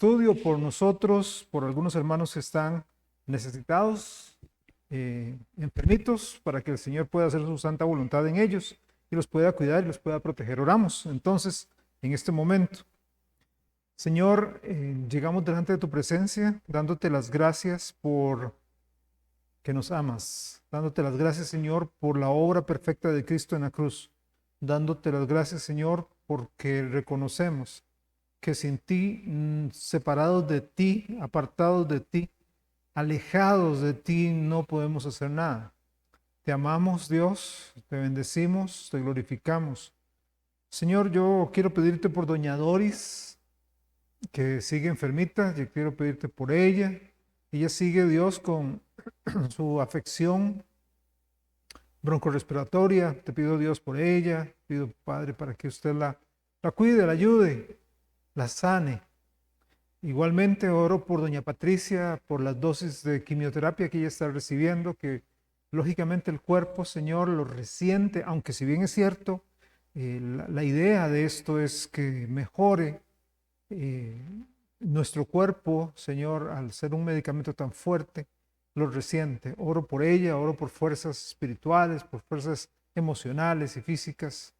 estudio por nosotros, por algunos hermanos que están necesitados, enfermitos, para que el Señor pueda hacer su santa voluntad en ellos y los pueda cuidar y los pueda proteger. Oramos entonces en este momento. Señor, llegamos delante de tu presencia, dándote las gracias por que nos amas, dándote las gracias, Señor, por la obra perfecta de Cristo en la cruz, dándote las gracias, Señor, porque reconocemos que sin ti, separados de ti, apartados de ti, alejados de ti, no podemos hacer nada. Te amamos, Dios, te bendecimos, te glorificamos. Señor, yo quiero pedirte por doña Doris, que sigue enfermita, yo quiero pedirte por ella. Ella sigue, Dios, con su afección broncorrespiratoria. Te pido, Dios, por ella. Pido, Padre, para que usted la cuide, la ayude, la sane. Igualmente oro por doña Patricia, por las dosis de quimioterapia que ella está recibiendo, que lógicamente el cuerpo, Señor, lo resiente, aunque si bien es cierto, la idea de esto es que mejore nuestro cuerpo, Señor, al ser un medicamento tan fuerte, lo resiente. Oro por ella, oro por fuerzas espirituales, por fuerzas emocionales y físicas.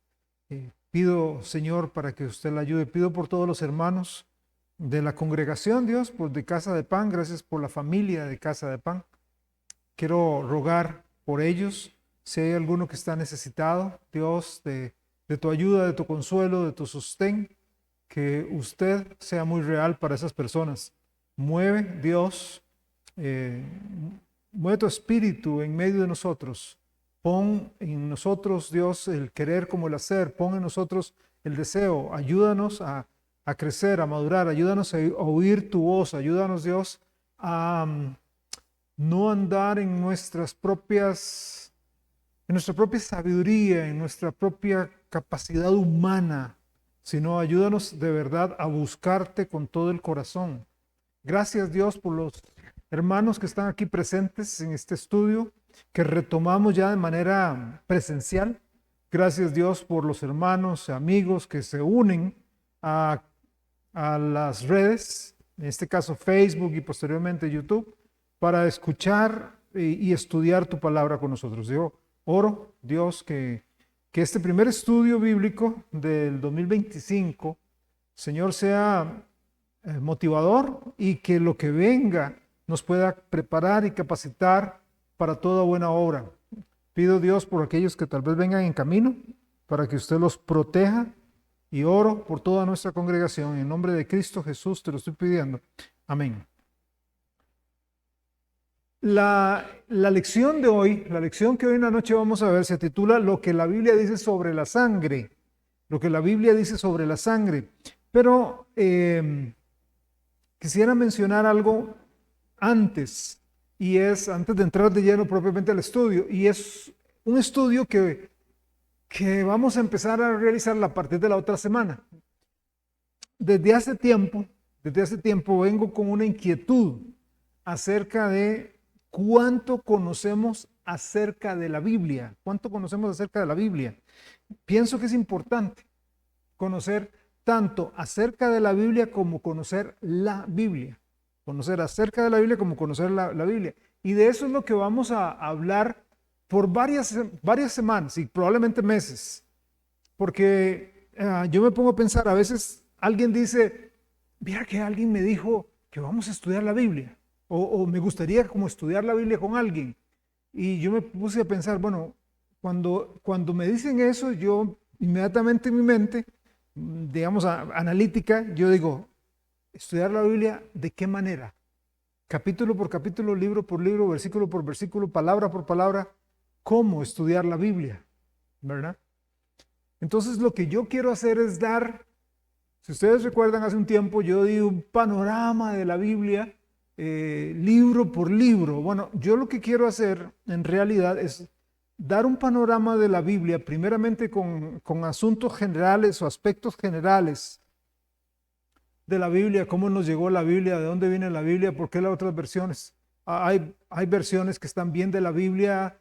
Pido, Señor, para que usted la ayude. Pido por todos los hermanos de la congregación, Dios, por de Casa de Pan. Gracias por la familia de Casa de Pan. Quiero rogar por ellos. Si hay alguno que está necesitado, Dios, de tu ayuda, de tu consuelo, de tu sostén, que usted sea muy real para esas personas. Mueve, Dios, mueve tu espíritu en medio de nosotros. Pon en nosotros, Dios, el querer como el hacer. Pon en nosotros el deseo. Ayúdanos a crecer, a madurar. Ayúdanos a oír tu voz. Ayúdanos, Dios, a no andar en nuestra propia sabiduría, en nuestra propia capacidad humana, sino ayúdanos de verdad a buscarte con todo el corazón. Gracias, Dios, por los hermanos que están aquí presentes en este estudio, que retomamos ya de manera presencial. Gracias, Dios, por los hermanos, amigos que se unen a las redes, en este caso Facebook y posteriormente YouTube, para escuchar y estudiar tu palabra con nosotros. Yo oro, Dios, que este primer estudio bíblico del 2025, Señor, sea motivador y que lo que venga nos pueda preparar y capacitar para toda buena obra. Pido, Dios, por aquellos que tal vez vengan en camino, para que usted los proteja, y oro por toda nuestra congregación. En nombre de Cristo Jesús te lo estoy pidiendo. Amén. La lección de hoy, la lección que hoy en la noche vamos a ver, se titula Lo que la Biblia dice sobre la sangre. Lo que la Biblia dice sobre la sangre. Pero quisiera mencionar algo antes, y es antes de entrar de lleno propiamente al estudio, y es un estudio que vamos a empezar a realizar a partir de la otra semana. Desde hace tiempo vengo con una inquietud acerca de cuánto conocemos acerca de la Biblia. ¿Cuánto conocemos acerca de la Biblia? Pienso que es importante conocer tanto acerca de la Biblia como conocer la Biblia. Conocer acerca de la Biblia como conocer la Biblia. Y de eso es lo que vamos a hablar por varias semanas y probablemente meses. Porque yo me pongo a pensar, a veces alguien dice, mira que alguien me dijo que vamos a estudiar la Biblia. O me gustaría como estudiar la Biblia con alguien. Y yo me puse a pensar, bueno, cuando me dicen eso, yo inmediatamente en mi mente, digamos analítica, yo digo, estudiar la Biblia, ¿de qué manera? Capítulo por capítulo, libro por libro, versículo por versículo, palabra por palabra. ¿Cómo estudiar la Biblia? ¿Verdad? Entonces lo que yo quiero hacer es dar, si ustedes recuerdan hace un tiempo, yo di un panorama de la Biblia, libro por libro. Bueno, yo lo que quiero hacer en realidad es dar un panorama de la Biblia, primeramente con asuntos generales o aspectos generales de la Biblia, cómo nos llegó la Biblia, de dónde viene la Biblia, por qué las otras versiones. Hay versiones que están bien de la Biblia,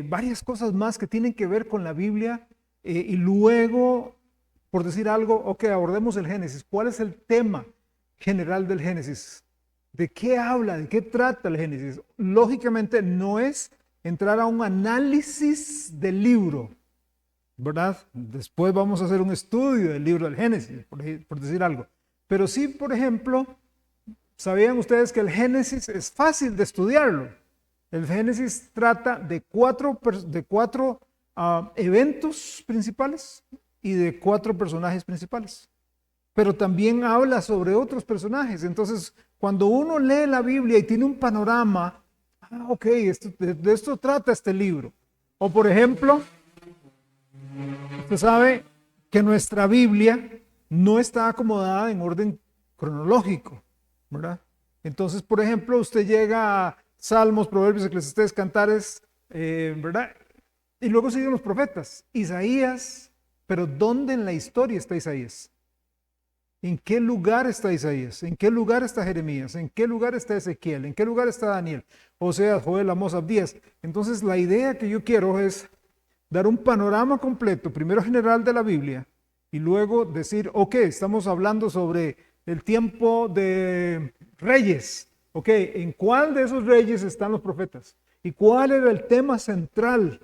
varias cosas más que tienen que ver con la Biblia, y luego, por decir algo, ok, abordemos el Génesis. ¿Cuál es el tema general del Génesis. ¿De qué habla? ¿De qué trata el Génesis? Lógicamente no es entrar a un análisis del libro, ¿verdad? Después vamos a hacer un estudio del libro del Génesis, por decir algo. Pero sí, por ejemplo, ¿sabían ustedes que el Génesis es fácil de estudiarlo? El Génesis trata de cuatro eventos principales y de 4 personajes principales. Pero también habla sobre otros personajes. Entonces, cuando uno lee la Biblia y tiene un panorama, ok, de esto trata este libro. O por ejemplo, usted sabe que nuestra Biblia no está acomodada en orden cronológico, ¿verdad? Entonces, por ejemplo, usted llega a Salmos, Proverbios, Eclesiastés, Cantares, ¿verdad? Y luego siguen los profetas, Isaías, pero ¿dónde en la historia está Isaías? ¿En qué lugar está Isaías? ¿En qué lugar está Jeremías? ¿En qué lugar está Ezequiel? ¿En qué lugar está Daniel? Oseas, Joel, Amós, Abdías. Entonces la idea que yo quiero es dar un panorama completo, primero general de la Biblia, y luego decir, ok, estamos hablando sobre el tiempo de reyes. Ok, ¿en cuál de esos reyes están los profetas? ¿Y cuál era el tema central?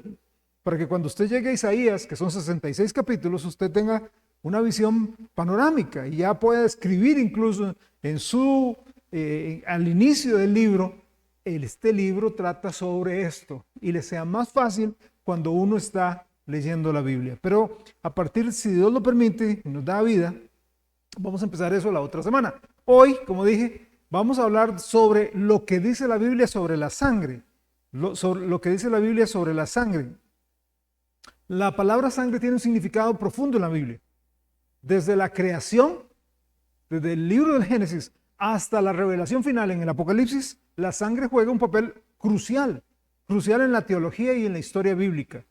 Para que cuando usted llegue a Isaías, que son 66 capítulos, usted tenga una visión panorámica y ya pueda escribir incluso en al inicio del libro, este libro trata sobre esto y le sea más fácil cuando uno está leyendo la Biblia. Pero a partir, si Dios lo permite y nos da vida, vamos a empezar eso la otra semana. Hoy, como dije, vamos a hablar sobre lo que dice la Biblia sobre la sangre, sobre lo que dice la Biblia sobre la sangre. La palabra sangre tiene un significado profundo en la Biblia. Desde la creación, desde el libro del Génesis hasta la revelación final en el Apocalipsis, la sangre juega un papel crucial en la teología y en la historia bíblica.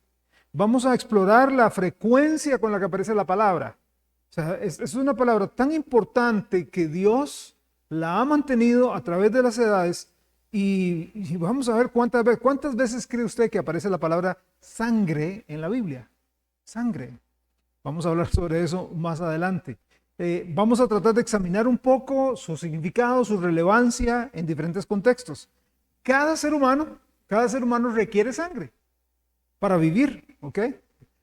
Vamos a explorar la frecuencia con la que aparece la palabra. O sea, es una palabra tan importante que Dios la ha mantenido a través de las edades y vamos a ver cuántas veces cree usted que aparece la palabra sangre en la Biblia. Sangre. Vamos a hablar sobre eso más adelante. Vamos a tratar de examinar un poco su significado, su relevancia en diferentes contextos. Cada ser humano requiere sangre para vivir, ¿ok?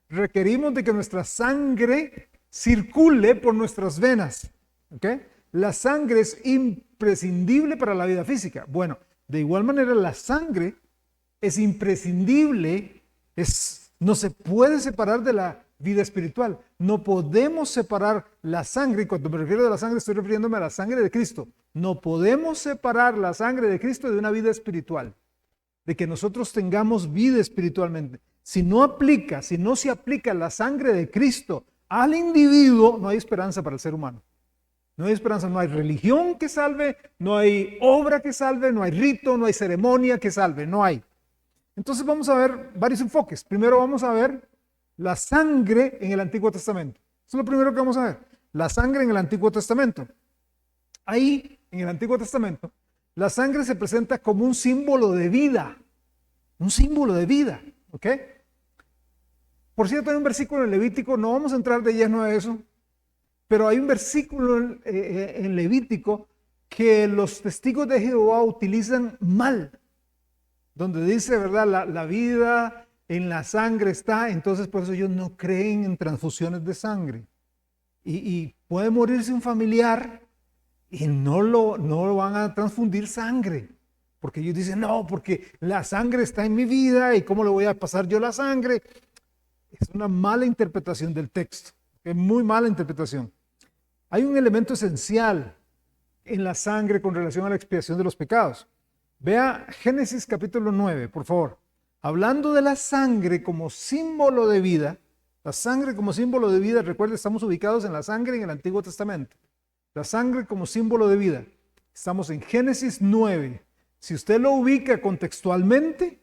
Requerimos de que nuestra sangre circule por nuestras venas, ¿ok? La sangre es imprescindible para la vida física. Bueno, de igual manera la sangre es imprescindible, no se puede separar de la vida espiritual. No podemos separar la sangre, y cuando me refiero a la sangre estoy refiriéndome a la sangre de Cristo. No podemos separar la sangre de Cristo de una vida espiritual, de que nosotros tengamos vida espiritualmente. Si no se aplica la sangre de Cristo al individuo, no hay esperanza para el ser humano. No hay esperanza, no hay religión que salve, no hay obra que salve, no hay rito, no hay ceremonia que salve, no hay. Entonces vamos a ver varios enfoques. Primero vamos a ver la sangre en el Antiguo Testamento. Eso es lo primero que vamos a ver. La sangre en el Antiguo Testamento. Ahí, en el Antiguo Testamento, la sangre se presenta como un símbolo de vida. Un símbolo de vida, ¿ok? Por cierto, hay un versículo en Levítico, no vamos a entrar de lleno a eso, pero hay un versículo en Levítico que los testigos de Jehová utilizan mal, donde dice, ¿verdad? La vida en la sangre está, entonces por eso ellos no creen en transfusiones de sangre. Y puede morirse un familiar y no lo van a transfundir sangre, porque ellos dicen, no, porque la sangre está en mi vida y ¿cómo le voy a pasar yo la sangre? Es una mala interpretación del texto, es muy mala interpretación. Hay un elemento esencial en la sangre con relación a la expiación de los pecados. Vea Génesis capítulo 9, por favor. Hablando de la sangre como símbolo de vida, la sangre como símbolo de vida, recuerde, estamos ubicados en la sangre en el Antiguo Testamento. La sangre como símbolo de vida. Estamos en Génesis 9. Si usted lo ubica contextualmente,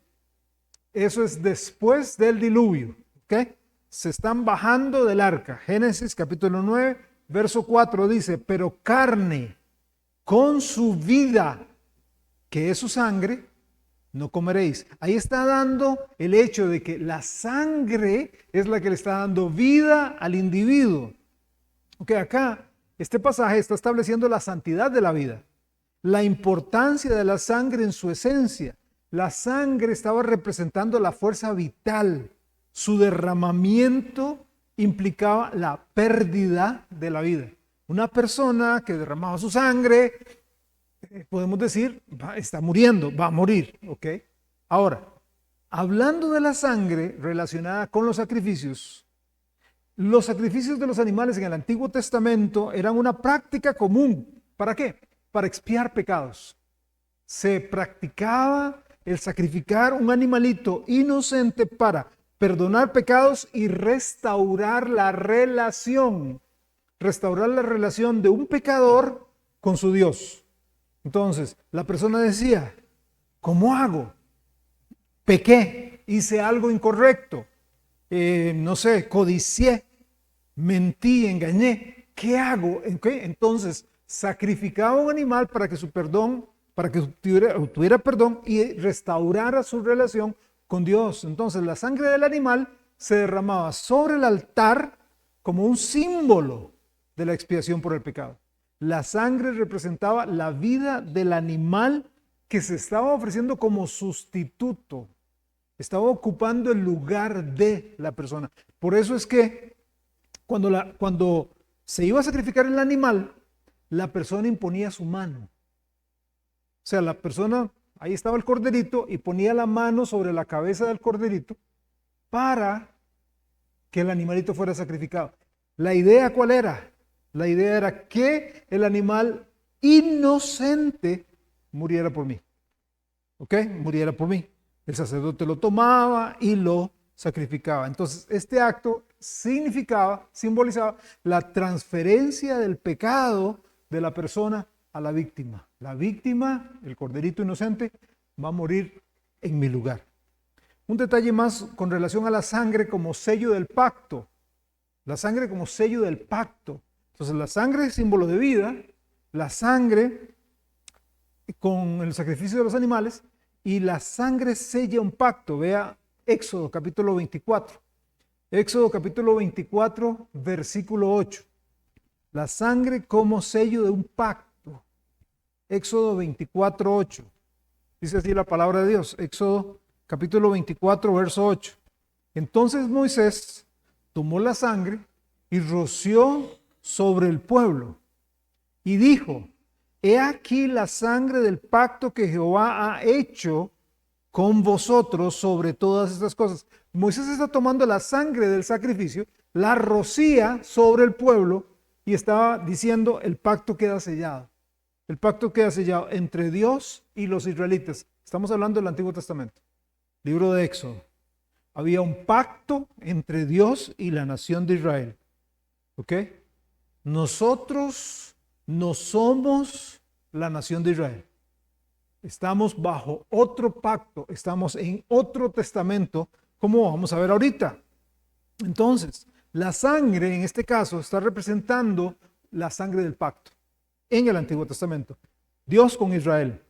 eso es después del diluvio, ¿ok? Se están bajando del arca. Génesis capítulo 9, verso 4 dice, pero carne con su vida, que es su sangre, no comeréis. Ahí está dando el hecho de que la sangre es la que le está dando vida al individuo. Ok, acá Este pasaje está estableciendo la santidad de la vida, la importancia de la sangre en su esencia. La sangre estaba representando la fuerza vital. Su derramamiento implicaba la pérdida de la vida. Una persona que derramaba su sangre, podemos decir, está muriendo, va a morir, ¿ok? Ahora, hablando de la sangre relacionada con los sacrificios de los animales en el Antiguo Testamento eran una práctica común. ¿Para qué? Para expiar pecados. Se practicaba el sacrificar un animalito inocente para perdonar pecados y restaurar la relación de un pecador con su Dios. Entonces, la persona decía, ¿cómo hago? Pequé, hice algo incorrecto, no sé, codicié, mentí, engañé. ¿Qué hago? Entonces, sacrificaba un animal para que su perdón, para que tuviera perdón y restaurara su relación con Dios. Entonces, la sangre del animal se derramaba sobre el altar como un símbolo de la expiación por el pecado. La sangre representaba la vida del animal que se estaba ofreciendo como sustituto. Estaba ocupando el lugar de la persona. Por eso es que cuando se iba a sacrificar el animal, la persona imponía su mano. O sea, la persona, ahí estaba el corderito y ponía la mano sobre la cabeza del corderito para que el animalito fuera sacrificado. ¿La idea cuál era? La idea era que el animal inocente muriera por mí. ¿Ok? Muriera por mí. El sacerdote lo tomaba y lo sacrificaba. Entonces, este acto simbolizaba la transferencia del pecado de la persona a la víctima. La víctima, el corderito inocente, va a morir en mi lugar. Un detalle más con relación a la sangre como sello del pacto. La sangre como sello del pacto. Entonces, la sangre es símbolo de vida, la sangre con el sacrificio de los animales, y la sangre sella un pacto. Vea Éxodo capítulo 24. Éxodo capítulo 24, versículo 8. La sangre como sello de un pacto. Éxodo 24, 8. Dice así la palabra de Dios. Éxodo capítulo 24, verso 8. Entonces Moisés tomó la sangre y roció sobre el pueblo y dijo: he aquí la sangre del pacto que Jehová ha hecho con vosotros sobre todas estas cosas. Moisés está tomando la sangre del sacrificio, la rocía sobre el pueblo y estaba diciendo: el pacto queda sellado. El pacto queda sellado entre Dios y los israelitas. Estamos hablando del Antiguo Testamento, libro de Éxodo. Había un pacto entre Dios y la nación de Israel. ¿Ok? Nosotros no somos la nación de Israel. Estamos bajo otro pacto, estamos en otro testamento, como vamos a ver ahorita. Entonces, la sangre en este caso está representando la sangre del pacto en el Antiguo Testamento. Dios con Israel.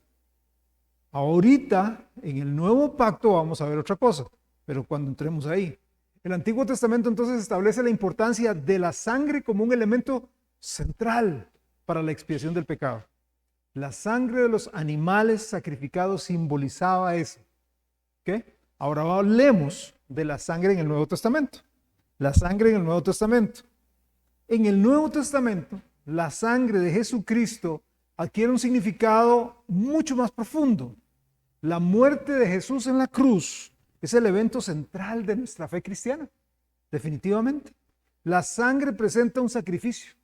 Ahorita, en el nuevo pacto, vamos a ver otra cosa, pero cuando entremos ahí. El Antiguo Testamento entonces establece la importancia de la sangre como un elemento central para la expiación del pecado. La sangre de los animales sacrificados simbolizaba eso. ¿Ok? Ahora hablemos de la sangre en el Nuevo Testamento. La sangre en el Nuevo Testamento. En el Nuevo Testamento, la sangre de Jesucristo adquiere un significado mucho más profundo. La muerte de Jesús en la cruz es el evento central de nuestra fe cristiana, definitivamente. La sangre presenta un sacrificio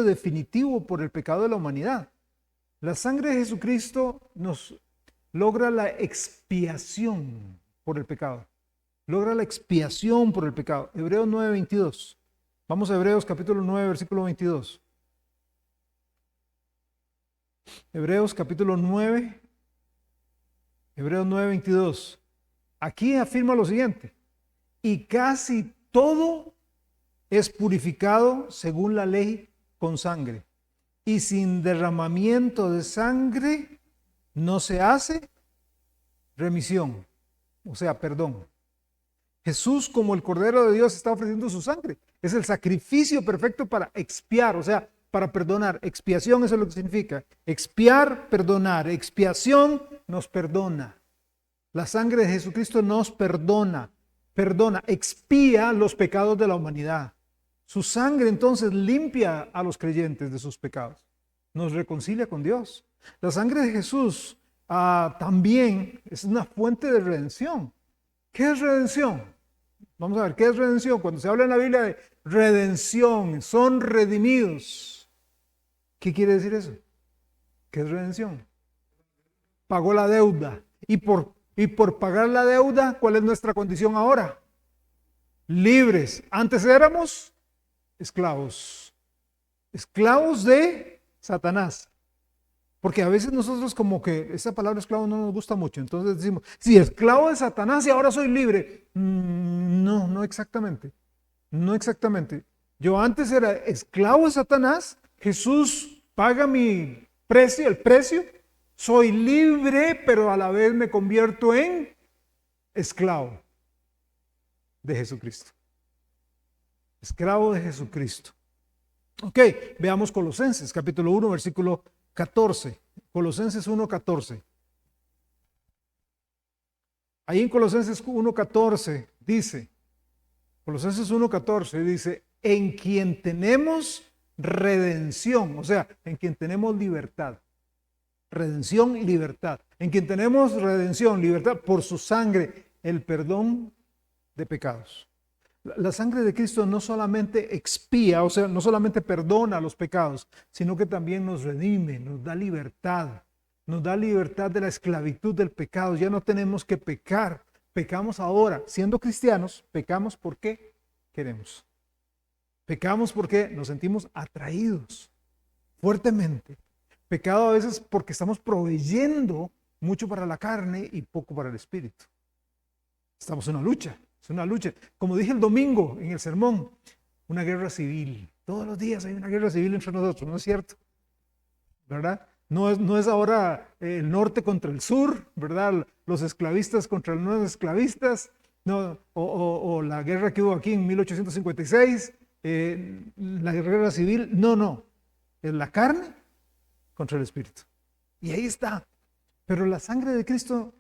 definitivo por el pecado de la humanidad. La sangre de Jesucristo nos logra la expiación por el pecado. Logra la expiación por el pecado. Hebreos 9:22. Vamos a Hebreos capítulo 9, versículo 22. Hebreos capítulo 9, Hebreos 9:22. Aquí afirma lo siguiente: y casi todo es purificado según la ley con sangre, y sin derramamiento de sangre no se hace remisión, o sea, perdón. Jesús, como el Cordero de Dios, está ofreciendo su sangre. Es el sacrificio perfecto para expiar, o sea, para perdonar. Expiación, eso es lo que significa. Expiar, perdonar. Expiación nos perdona. La sangre de Jesucristo nos perdona. Perdona, expía los pecados de la humanidad. Su sangre entonces limpia a los creyentes de sus pecados. Nos reconcilia con Dios. La sangre de Jesús también es una fuente de redención. ¿Qué es redención? Vamos a ver, ¿qué es redención? Cuando se habla en la Biblia de redención, son redimidos. ¿Qué quiere decir eso? ¿Qué es redención? Pagó la deuda. Y por pagar la deuda, ¿cuál es nuestra condición ahora? Libres. Antes éramos esclavos. Esclavos de Satanás. Porque a veces nosotros como que esa palabra esclavo no nos gusta mucho. Entonces decimos, sí, esclavo de Satanás y ahora soy libre. No, no exactamente. No exactamente. Yo antes era esclavo de Satanás. Jesús paga mi precio, el precio. Soy libre, pero a la vez me convierto en esclavo de Jesucristo. Esclavo de Jesucristo. Ok, veamos Colosenses, capítulo 1, versículo 14. Colosenses 1:14. Ahí en Colosenses 1:14 dice, Colosenses 1:14 dice, en quien tenemos redención, o sea, en quien tenemos libertad. Redención y libertad. En quien tenemos redención, libertad, por su sangre, el perdón de pecados. La sangre de Cristo no solamente expía, o sea, no solamente perdona los pecados, sino que también nos redime, nos da libertad de la esclavitud del pecado. Ya no tenemos que pecar, pecamos ahora. Siendo cristianos, pecamos porque queremos. Pecamos porque nos sentimos atraídos fuertemente. Pecado a veces porque estamos proveyendo mucho para la carne y poco para el espíritu. Estamos en una lucha. Es una lucha. Como dije el domingo en el sermón, una guerra civil. Todos los días hay una guerra civil entre nosotros, ¿no es cierto? ¿Verdad? No es ahora el norte contra el sur, ¿verdad? Los esclavistas contra los no esclavistas, no, o la guerra que hubo aquí en 1856, la guerra civil. No. Es la carne contra el espíritu. Y ahí está. Pero la sangre de Cristo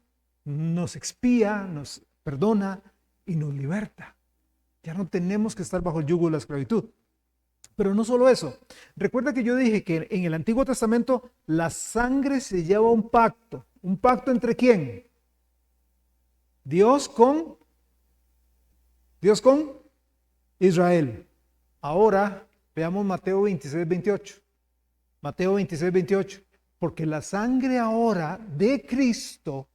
nos expía, nos perdona y nos liberta. Ya no tenemos que estar bajo el yugo de la esclavitud. Pero no solo eso. Recuerda que yo dije que en el Antiguo Testamento la sangre se lleva un pacto. ¿Un pacto entre quién? Dios con Israel. Ahora veamos Mateo 26:28. Mateo 26:28. Porque la sangre ahora de Cristo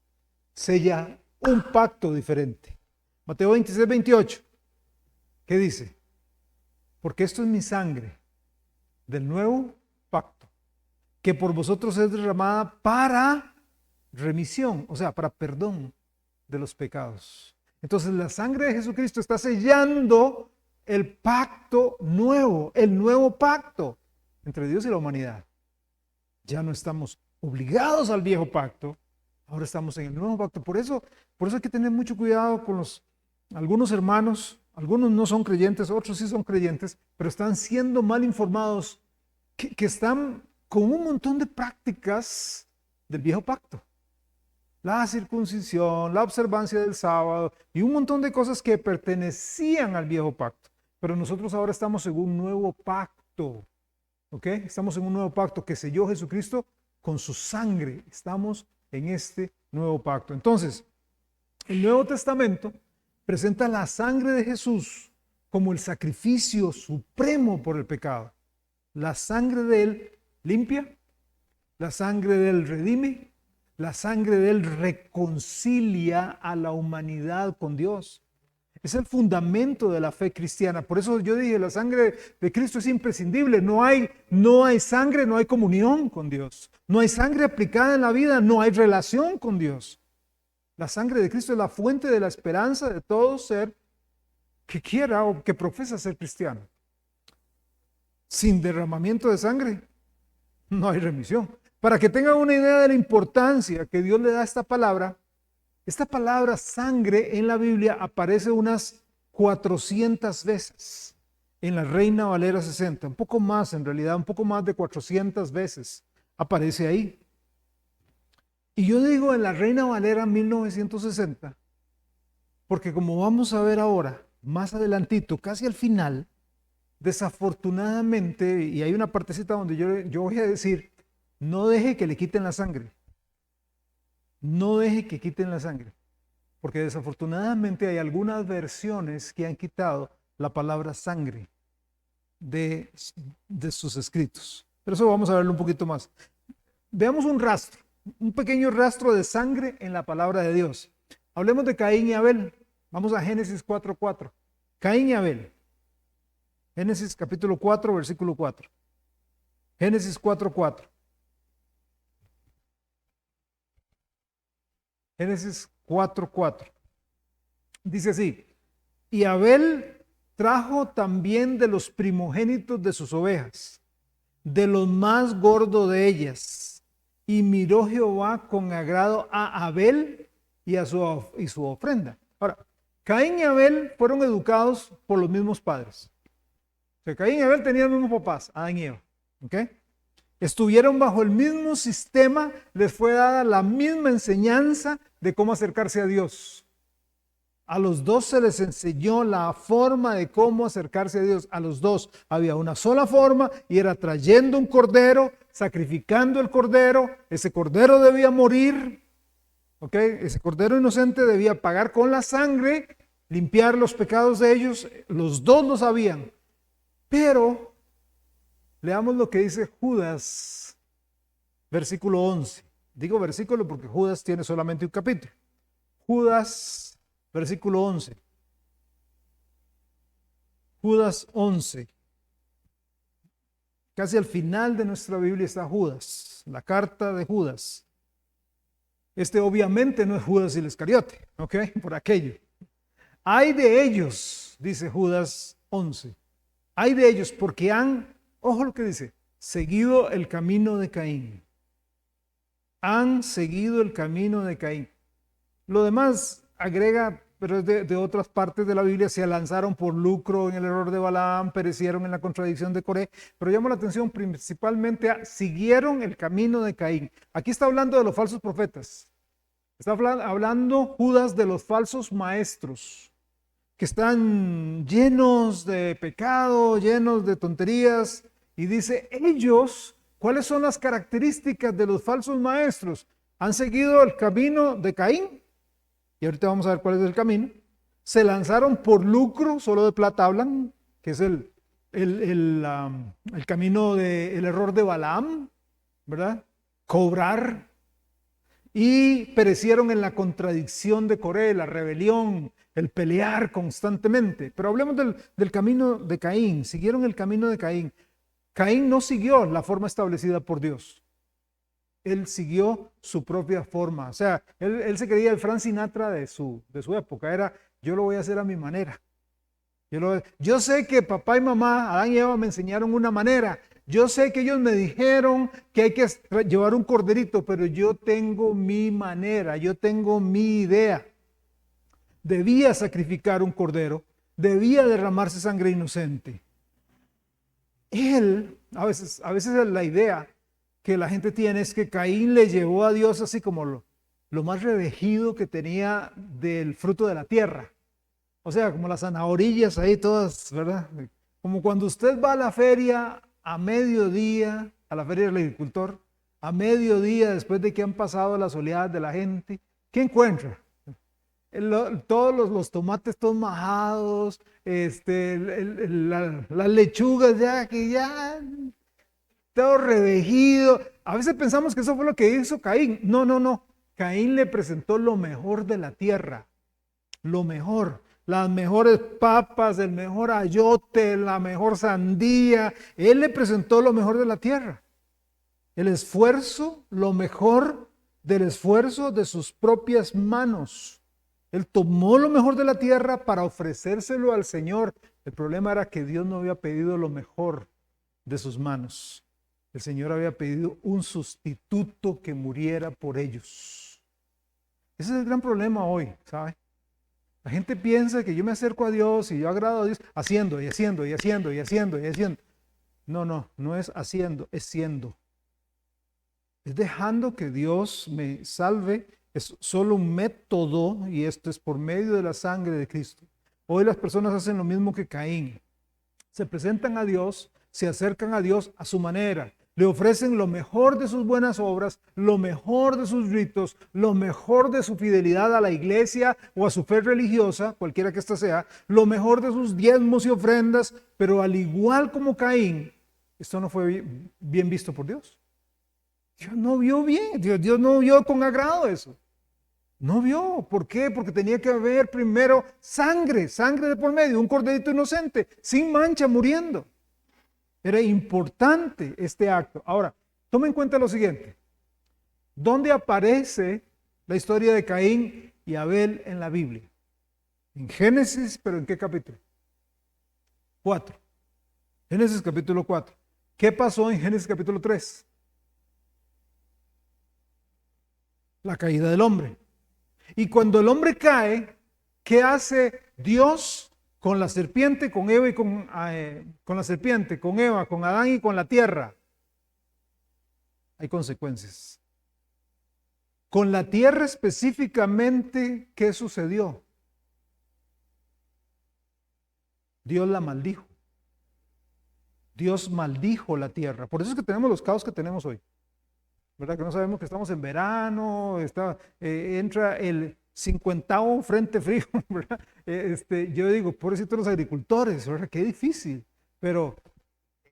sella un pacto diferente. Mateo 26:28. ¿Qué dice? Porque esto es mi sangre del nuevo pacto, que por vosotros es derramada para remisión, o sea, para perdón de los pecados. Entonces la sangre de Jesucristo está sellando el pacto nuevo, el nuevo pacto entre Dios y la humanidad. Ya no estamos obligados al viejo pacto, ahora estamos en el nuevo pacto. Por eso hay que tener mucho cuidado con algunos hermanos. Algunos no son creyentes, otros sí son creyentes, pero están siendo mal informados, que están con un montón de prácticas del viejo pacto. La circuncisión, la observancia del sábado y un montón de cosas que pertenecían al viejo pacto. Pero nosotros ahora estamos en un nuevo pacto, ¿ok? Estamos en un nuevo pacto que selló Jesucristo con su sangre. Estamos en este nuevo pacto. Entonces, el Nuevo Testamento presenta la sangre de Jesús como el sacrificio supremo por el pecado. La sangre de Él limpia, la sangre de Él redime, la sangre de Él reconcilia a la humanidad con Dios. Es el fundamento de la fe cristiana. Por eso yo dije, la sangre de Cristo es imprescindible. No hay sangre, no hay comunión con Dios. No hay sangre aplicada en la vida, no hay relación con Dios. La sangre de Cristo es la fuente de la esperanza de todo ser que quiera o que profesa ser cristiano. Sin derramamiento de sangre no hay remisión. Para que tengan una idea de la importancia que Dios le da a esta palabra, Esta palabra sangre en la Biblia aparece unas 400 veces en la Reina Valera 60, un poco más en realidad, un poco más de 400 veces aparece ahí. Y yo digo en la Reina Valera 1960, porque como vamos a ver ahora, más adelantito, casi al final, desafortunadamente, y hay una partecita donde yo voy a decir, no deje que le quiten la sangre, no deje que quiten la sangre, porque desafortunadamente hay algunas versiones que han quitado la palabra sangre de sus escritos. Pero eso vamos a verlo un poquito más. Veamos un rastro, un pequeño rastro de sangre en la palabra de Dios. Hablemos de Caín y Abel. Vamos a Génesis 4:4. Caín y Abel. Génesis capítulo 4, versículo 4. Génesis 4:4. Génesis 4:4. Dice así: y Abel trajo también de los primogénitos de sus ovejas, de los más gordos de ellas, y miró Jehová con agrado a Abel y a su ofrenda. Ahora, Caín y Abel fueron educados por los mismos padres. O sea, Caín y Abel tenían los mismos papás, Adán y Eva. ¿Ok? Estuvieron bajo el mismo sistema, les fue dada la misma enseñanza de cómo acercarse a Dios. A los dos se les enseñó la forma de cómo acercarse a Dios. A los dos había una sola forma y era trayendo un cordero, sacrificando el cordero. Ese cordero debía morir. ¿Ok? Ese cordero inocente debía pagar con la sangre, limpiar los pecados de ellos. Los dos lo sabían. Pero leamos lo que dice Judas, versículo 11. Digo versículo porque Judas tiene solamente un capítulo. Judas, versículo 11. Judas 11. Casi al final de nuestra Biblia está Judas, la carta de Judas. Este obviamente no es Judas el Iscariote, ¿ok? Por aquello. Hay de ellos, dice Judas 11. Hay de ellos porque han, ojo lo que dice, seguido el camino de Caín. Han seguido el camino de Caín. Lo demás agrega, pero es de otras partes de la Biblia, se lanzaron por lucro en el error de Balaam, perecieron en la contradicción de Coré, pero llama la atención principalmente a siguieron el camino de Caín. Aquí está hablando de los falsos profetas. Está hablando Judas de los falsos maestros, que están llenos de pecado, llenos de tonterías, y dice, ellos, ¿cuáles son las características de los falsos maestros? Han seguido el camino de Caín, y ahorita vamos a ver cuál es el camino. Se lanzaron por lucro, solo de plata hablan, que es el camino del error de Balaam, ¿verdad? Cobrar. Y perecieron en la contradicción de Coré, la rebelión, el pelear constantemente. Pero hablemos del camino de Caín. Siguieron el camino de Caín. Caín no siguió la forma establecida por Dios. Él siguió su propia forma. O sea, él se creía el Frank Sinatra de su época. Era, yo lo voy a hacer a mi manera. Yo sé que papá y mamá, Adán y Eva, me enseñaron una manera. Yo sé que ellos me dijeron que hay que llevar un corderito, pero yo tengo mi manera, yo tengo mi idea. Debía sacrificar un cordero, debía derramarse sangre inocente. A veces la idea que la gente tiene es que Caín le llevó a Dios así como lo más revejido que tenía del fruto de la tierra. O sea, como las zanahorias ahí todas, ¿verdad? Como cuando usted va a la feria a mediodía, a la feria del agricultor, a mediodía después de que han pasado las oleadas de la gente, ¿qué encuentra? Todos los tomates todos majados, las lechugas ya, todo revejido. A veces pensamos que eso fue lo que hizo Caín. No. Caín le presentó lo mejor de la tierra, lo mejor. Las mejores papas, el mejor ayote, la mejor sandía. Él le presentó lo mejor de la tierra. El esfuerzo, lo mejor del esfuerzo de sus propias manos. Él tomó lo mejor de la tierra para ofrecérselo al Señor. El problema era que Dios no había pedido lo mejor de sus manos. El Señor había pedido un sustituto que muriera por ellos. Ese es el gran problema hoy, ¿sabe? La gente piensa que yo me acerco a Dios y yo agrado a Dios haciendo y haciendo y haciendo y haciendo y haciendo. No es haciendo, es siendo. Es dejando que Dios me salve. Es solo un método y esto es por medio de la sangre de Cristo. Hoy las personas hacen lo mismo que Caín. Se presentan a Dios, se acercan a Dios a su manera. Le ofrecen lo mejor de sus buenas obras, lo mejor de sus ritos, lo mejor de su fidelidad a la iglesia o a su fe religiosa, cualquiera que ésta sea, lo mejor de sus diezmos y ofrendas, pero al igual como Caín, esto no fue bien visto por Dios. Dios no vio bien, Dios no vio con agrado eso. No vio, ¿por qué? Porque tenía que haber primero sangre de por medio, un corderito inocente, sin mancha, muriendo. Era importante este acto. Ahora, toma en cuenta lo siguiente. ¿Dónde aparece la historia de Caín y Abel en la Biblia? En Génesis, pero ¿en qué capítulo? 4. Génesis capítulo 4. ¿Qué pasó en Génesis capítulo 3? La caída del hombre. Y cuando el hombre cae, ¿qué hace Dios con la serpiente, con Eva y con la serpiente, con Eva, con Adán y con la tierra? Hay consecuencias. Con la tierra específicamente, ¿qué sucedió? Dios la maldijo. Dios maldijo la tierra. Por eso es que tenemos los caos que tenemos hoy. ¿Verdad? Que no sabemos que estamos en verano, entra el 50º frente frío, ¿verdad? Yo digo, pobrecitos los agricultores, ¿verdad? Qué difícil. Pero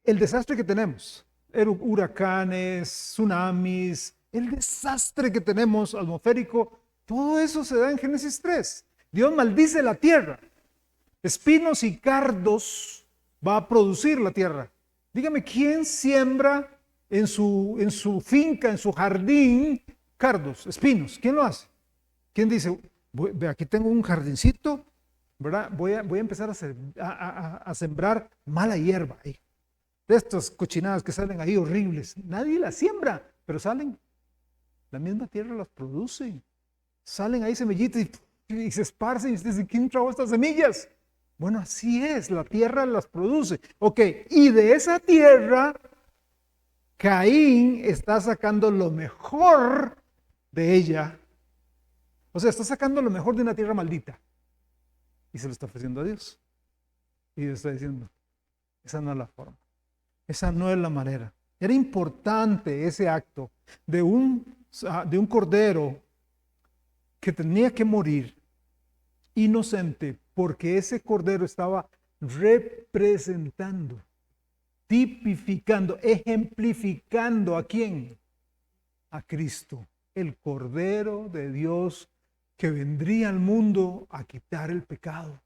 el desastre que tenemos, huracanes, tsunamis, el desastre que tenemos atmosférico, todo eso se da en Génesis 3. Dios maldice la tierra. Espinos y cardos va a producir la tierra. Dígame, ¿quién siembra en su finca, en su jardín, cardos, espinos? ¿Quién lo hace? ¿Quién dice, ve, aquí tengo un jardincito, ¿verdad? Voy a empezar a sembrar mala hierba ahí. De estas cochinadas que salen ahí horribles. Nadie las siembra, pero salen. La misma tierra las produce. Salen ahí semillitas y se esparcen. Y ustedes dicen, ¿quién trajo estas semillas? Bueno, así es, la tierra las produce. Ok, y de esa tierra Caín está sacando lo mejor de ella. O sea, está sacando lo mejor de una tierra maldita. Y se lo está ofreciendo a Dios. Y Dios está diciendo, esa no es la forma. Esa no es la manera. Era importante ese acto de un cordero que tenía que morir inocente, porque ese cordero estaba representando, tipificando, ejemplificando ¿a quién? A Cristo, el Cordero de Dios que vendría al mundo a quitar el pecado.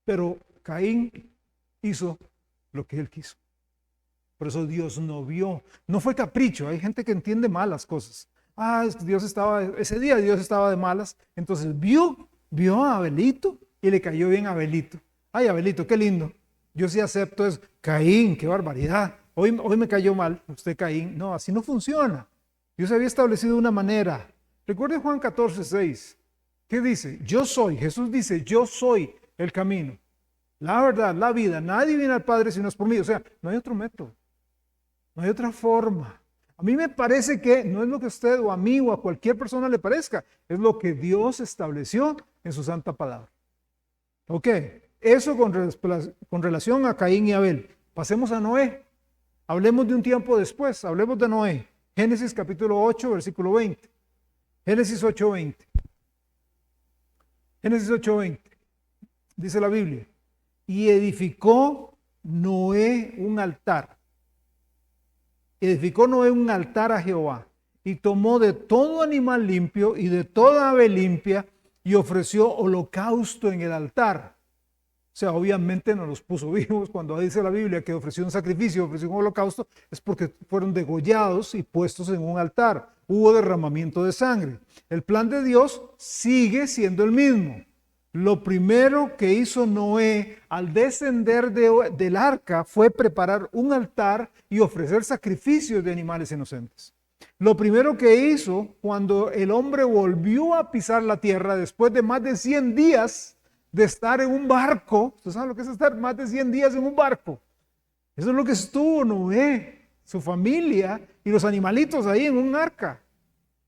Pero Caín hizo lo que él quiso. Por eso Dios no vio, no fue capricho. Hay gente que entiende mal las cosas. Ese día Dios estaba de malas, entonces vio a Abelito y le cayó bien a Abelito. Ay, Abelito, qué lindo. Yo sí acepto eso. Caín, qué barbaridad. Hoy me cayó mal, usted Caín. No, así no funciona. Dios había establecido una manera. Recuerde Juan 14:6. ¿Qué dice? Yo soy, Jesús dice, yo soy el camino, la verdad, la vida. Nadie viene al Padre si no es por mí. O sea, no hay otro método. No hay otra forma. A mí me parece que no es lo que a usted o a mí o a cualquier persona le parezca. Es lo que Dios estableció en su santa palabra. Ok, eso con relación a Caín y Abel. Pasemos a Noé. Hablemos de un tiempo después. Hablemos de Noé. Génesis capítulo 8, versículo 20. Génesis 8:20. Génesis 8:20. Dice la Biblia. Y edificó Noé un altar. Edificó Noé un altar a Jehová y tomó de todo animal limpio y de toda ave limpia y ofreció holocausto en el altar. O sea, obviamente no los puso vivos. Cuando dice la Biblia que ofreció un sacrificio, ofreció un holocausto, es porque fueron degollados y puestos en un altar. Hubo derramamiento de sangre. El plan de Dios sigue siendo el mismo. Lo primero que hizo Noé al descender del arca fue preparar un altar y ofrecer sacrificios de animales inocentes. Lo primero que hizo cuando el hombre volvió a pisar la tierra después de más de 100 días de estar en un barco, ¿usted sabe lo que es estar más de 100 días en un barco? Eso es lo que estuvo Noé, su familia y los animalitos ahí en un arca,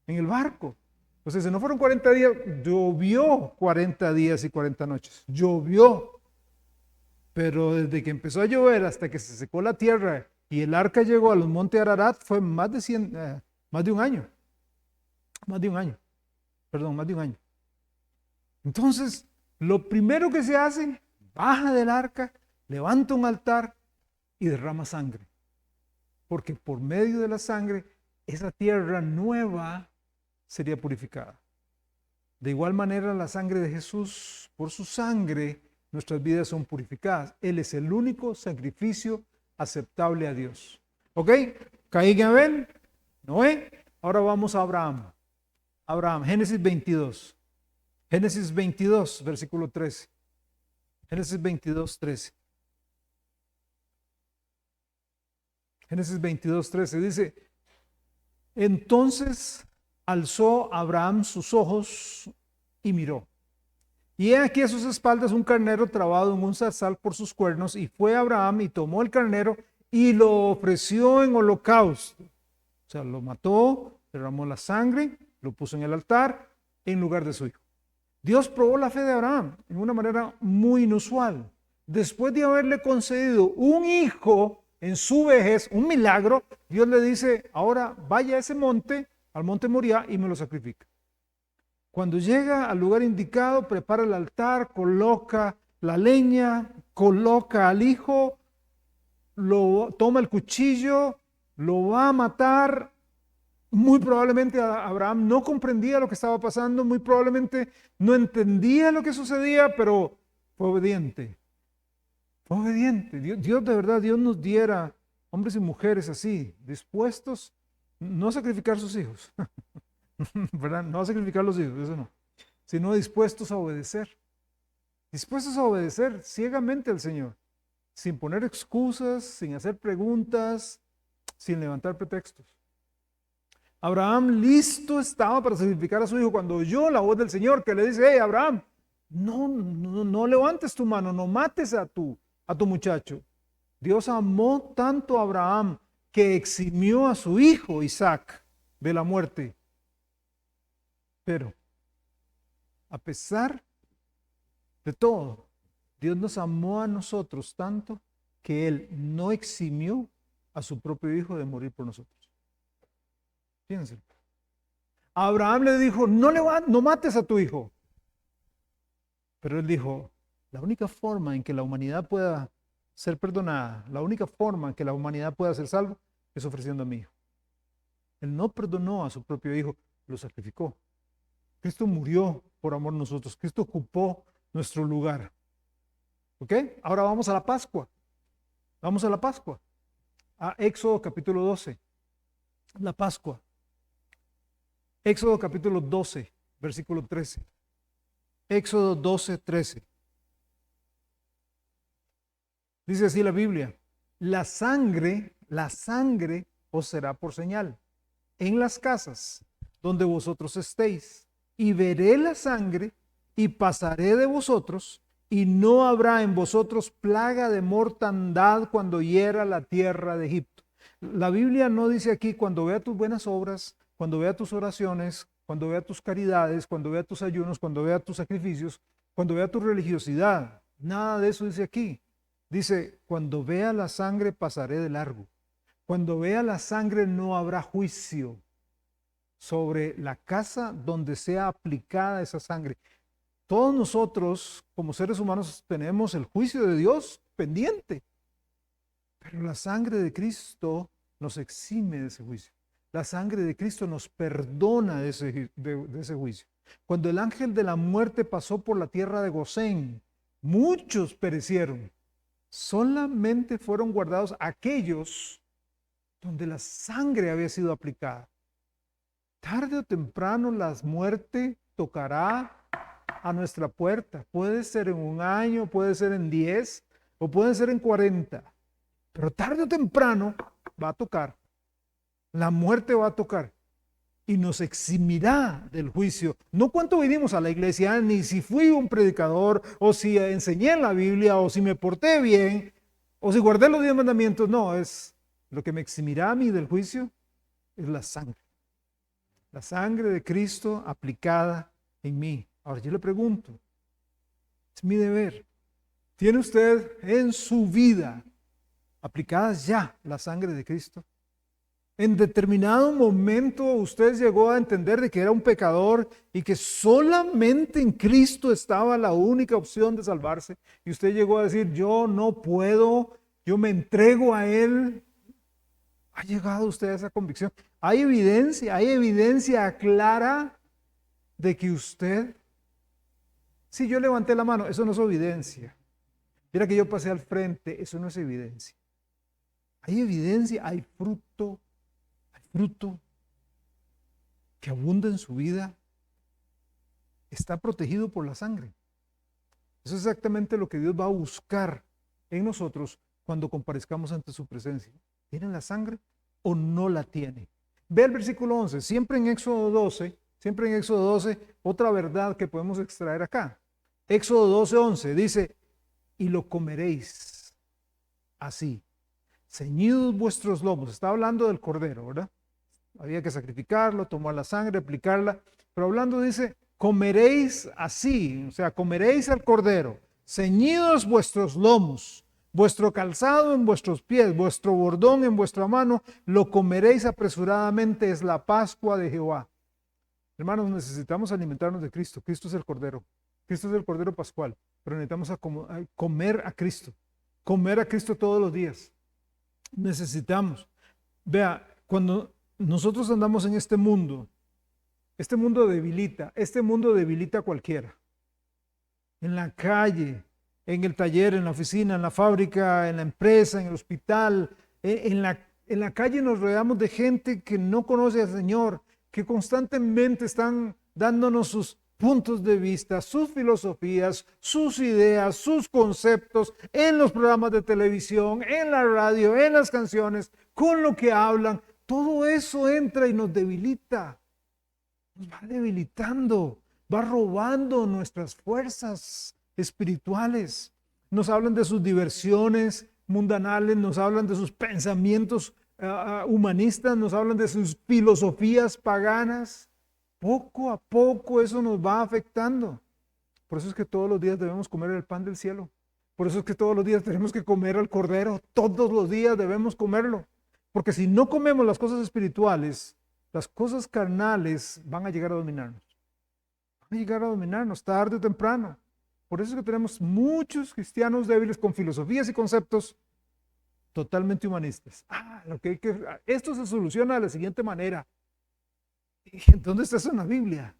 en el barco. Entonces, si no fueron 40 días, llovió 40 días y 40 noches. Llovió. Pero desde que empezó a llover hasta que se secó la tierra y el arca llegó a los montes Ararat, fue más de un año. Más de un año. Perdón, más de un año. Entonces, lo primero que se hace, baja del arca, levanta un altar y derrama sangre. Porque por medio de la sangre, esa tierra nueva sería purificada. De igual manera, la sangre de Jesús, por su sangre, nuestras vidas son purificadas. Él es el único sacrificio aceptable a Dios. ¿Ok? Caín y Abel, Noé. Ahora vamos a Abraham. Abraham, Génesis 22. Génesis 22, versículo 13. Génesis 22, 13. Génesis 22, 13 dice, entonces alzó Abraham sus ojos y miró. Y he aquí a sus espaldas un carnero trabado en un zarzal por sus cuernos, y fue Abraham y tomó el carnero y lo ofreció en holocausto. O sea, lo mató, derramó la sangre, lo puso en el altar en lugar de su hijo. Dios probó la fe de Abraham en una manera muy inusual. Después de haberle concedido un hijo en su vejez, un milagro, Dios le dice, ahora vaya a ese monte, al monte Moriah, y me lo sacrifica. Cuando llega al lugar indicado, prepara el altar, coloca la leña, coloca al hijo, toma el cuchillo, lo va a matar. Muy probablemente Abraham no comprendía lo que estaba pasando, muy probablemente no entendía lo que sucedía, pero fue obediente. Fue obediente. Dios de verdad, Dios nos diera hombres y mujeres así, dispuestos no a sacrificar sus hijos, ¿verdad? No a sacrificar los hijos, eso no, sino dispuestos a obedecer. Dispuestos a obedecer ciegamente al Señor, sin poner excusas, sin hacer preguntas, sin levantar pretextos. Abraham listo estaba para sacrificar a su hijo cuando oyó la voz del Señor que le dice, hey Abraham, no levantes tu mano, no mates a tu muchacho. Dios amó tanto a Abraham que eximió a su hijo Isaac de la muerte. Pero, a pesar de todo, Dios nos amó a nosotros tanto que Él no eximió a su propio hijo de morir por nosotros. Fíjense. Abraham le dijo, no mates a tu hijo. Pero él dijo, la única forma en que la humanidad pueda ser perdonada, la única forma en que la humanidad pueda ser salva, es ofreciendo a mi hijo. Él no perdonó a su propio hijo, lo sacrificó. Cristo murió por amor a nosotros. Cristo ocupó nuestro lugar. ¿Ok? Ahora vamos a la Pascua. Vamos a la Pascua. A Éxodo capítulo 12. La Pascua. Éxodo capítulo 12, versículo 13. Éxodo 12, 13. Dice así la Biblia, la sangre os será por señal en las casas donde vosotros estéis, y veré la sangre y pasaré de vosotros, y no habrá en vosotros plaga de mortandad cuando hiera la tierra de Egipto. La Biblia no dice aquí cuando vea tus buenas obras, cuando vea tus oraciones, cuando vea tus caridades, cuando vea tus ayunos, cuando vea tus sacrificios, cuando vea tu religiosidad. Nada de eso dice aquí. Dice, cuando vea la sangre pasaré de largo. Cuando vea la sangre no habrá juicio sobre la casa donde sea aplicada esa sangre. Todos nosotros como seres humanos tenemos el juicio de Dios pendiente. Pero la sangre de Cristo nos exime de ese juicio. La sangre de Cristo nos perdona de ese juicio. Cuando el ángel de la muerte pasó por la tierra de Gosén, muchos perecieron. Solamente fueron guardados aquellos donde la sangre había sido aplicada. Tarde o temprano la muerte tocará a nuestra puerta. Puede ser en un año, puede ser en 10 o puede ser en 40. Pero tarde o temprano va a tocar. La muerte va a tocar y nos eximirá del juicio. No cuánto vinimos a la iglesia, ni si fui un predicador, o si enseñé en la Biblia, o si me porté bien, o si guardé los 10 mandamientos. No, es lo que me eximirá a mí del juicio, es la sangre. La sangre de Cristo aplicada en mí. Ahora yo le pregunto, es mi deber. ¿Tiene usted en su vida aplicadas ya la sangre de Cristo? En determinado momento usted llegó a entender de que era un pecador y que solamente en Cristo estaba la única opción de salvarse. Y usted llegó a decir, yo no puedo, yo me entrego a Él. ¿Ha llegado usted a esa convicción? Hay evidencia clara de que usted, si yo levanté la mano, eso no es evidencia. Mira que yo pasé al frente, eso no es evidencia. Hay evidencia, hay fruto que abunda en su vida, está protegido por la sangre. Eso es exactamente lo que Dios va a buscar en nosotros cuando comparezcamos ante su presencia. ¿Tienen la sangre o no la tiene? Ve el versículo 11, siempre en Éxodo 12, otra verdad que podemos extraer acá. Éxodo 12, 11 dice, y lo comeréis así, ceñidos vuestros lomos. Está hablando del cordero, ¿verdad? Había que sacrificarlo, tomar la sangre, aplicarla, pero hablando dice, comeréis así, o sea, comeréis al cordero, ceñidos vuestros lomos, vuestro calzado en vuestros pies, vuestro bordón en vuestra mano, lo comeréis apresuradamente, es la Pascua de Jehová. Hermanos, necesitamos alimentarnos de Cristo. Cristo es el cordero pascual, pero necesitamos comer a Cristo todos los días. Necesitamos. Vea, cuando nosotros andamos en este mundo debilita a cualquiera. En la calle, en el taller, en la oficina, en la fábrica, en la empresa, en el hospital, en la calle nos rodeamos de gente que no conoce al Señor, que constantemente están dándonos sus puntos de vista, sus filosofías, sus ideas, sus conceptos en los programas de televisión, en la radio, en las canciones, con lo que hablan. Todo eso entra y nos debilita, nos va debilitando, va robando nuestras fuerzas espirituales. Nos hablan de sus diversiones mundanales, nos hablan de sus pensamientos humanistas, nos hablan de sus filosofías paganas. Poco a poco eso nos va afectando. Por eso es que todos los días debemos comer el pan del cielo. Por eso es que todos los días tenemos que comer al cordero. Todos los días debemos comerlo. Porque si no comemos las cosas espirituales, las cosas carnales van a llegar a dominarnos. Van a llegar a dominarnos tarde o temprano. Por eso es que tenemos muchos cristianos débiles con filosofías y conceptos totalmente humanistas. Esto se soluciona de la siguiente manera. ¿Dónde está eso en la Biblia?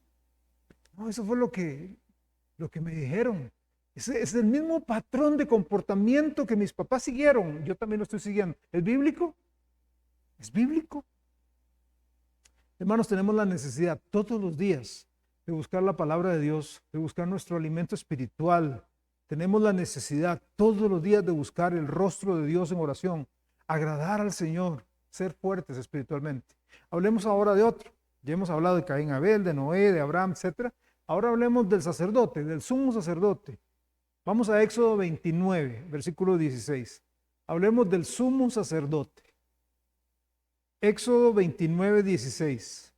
No, eso fue lo que me dijeron. Es el mismo patrón de comportamiento que mis papás siguieron. Yo también lo estoy siguiendo. ¿Es bíblico? ¿Es bíblico? Hermanos, tenemos la necesidad todos los días de buscar la palabra de Dios, de buscar nuestro alimento espiritual. Tenemos la necesidad todos los días de buscar el rostro de Dios en oración, agradar al Señor, ser fuertes espiritualmente. Hablemos ahora de otro. Ya hemos hablado de Caín, Abel, de Noé, de Abraham, etc. Ahora hablemos del sacerdote, del sumo sacerdote. Vamos a Éxodo 29, versículo 16. Hablemos del sumo sacerdote. Éxodo 29, 16.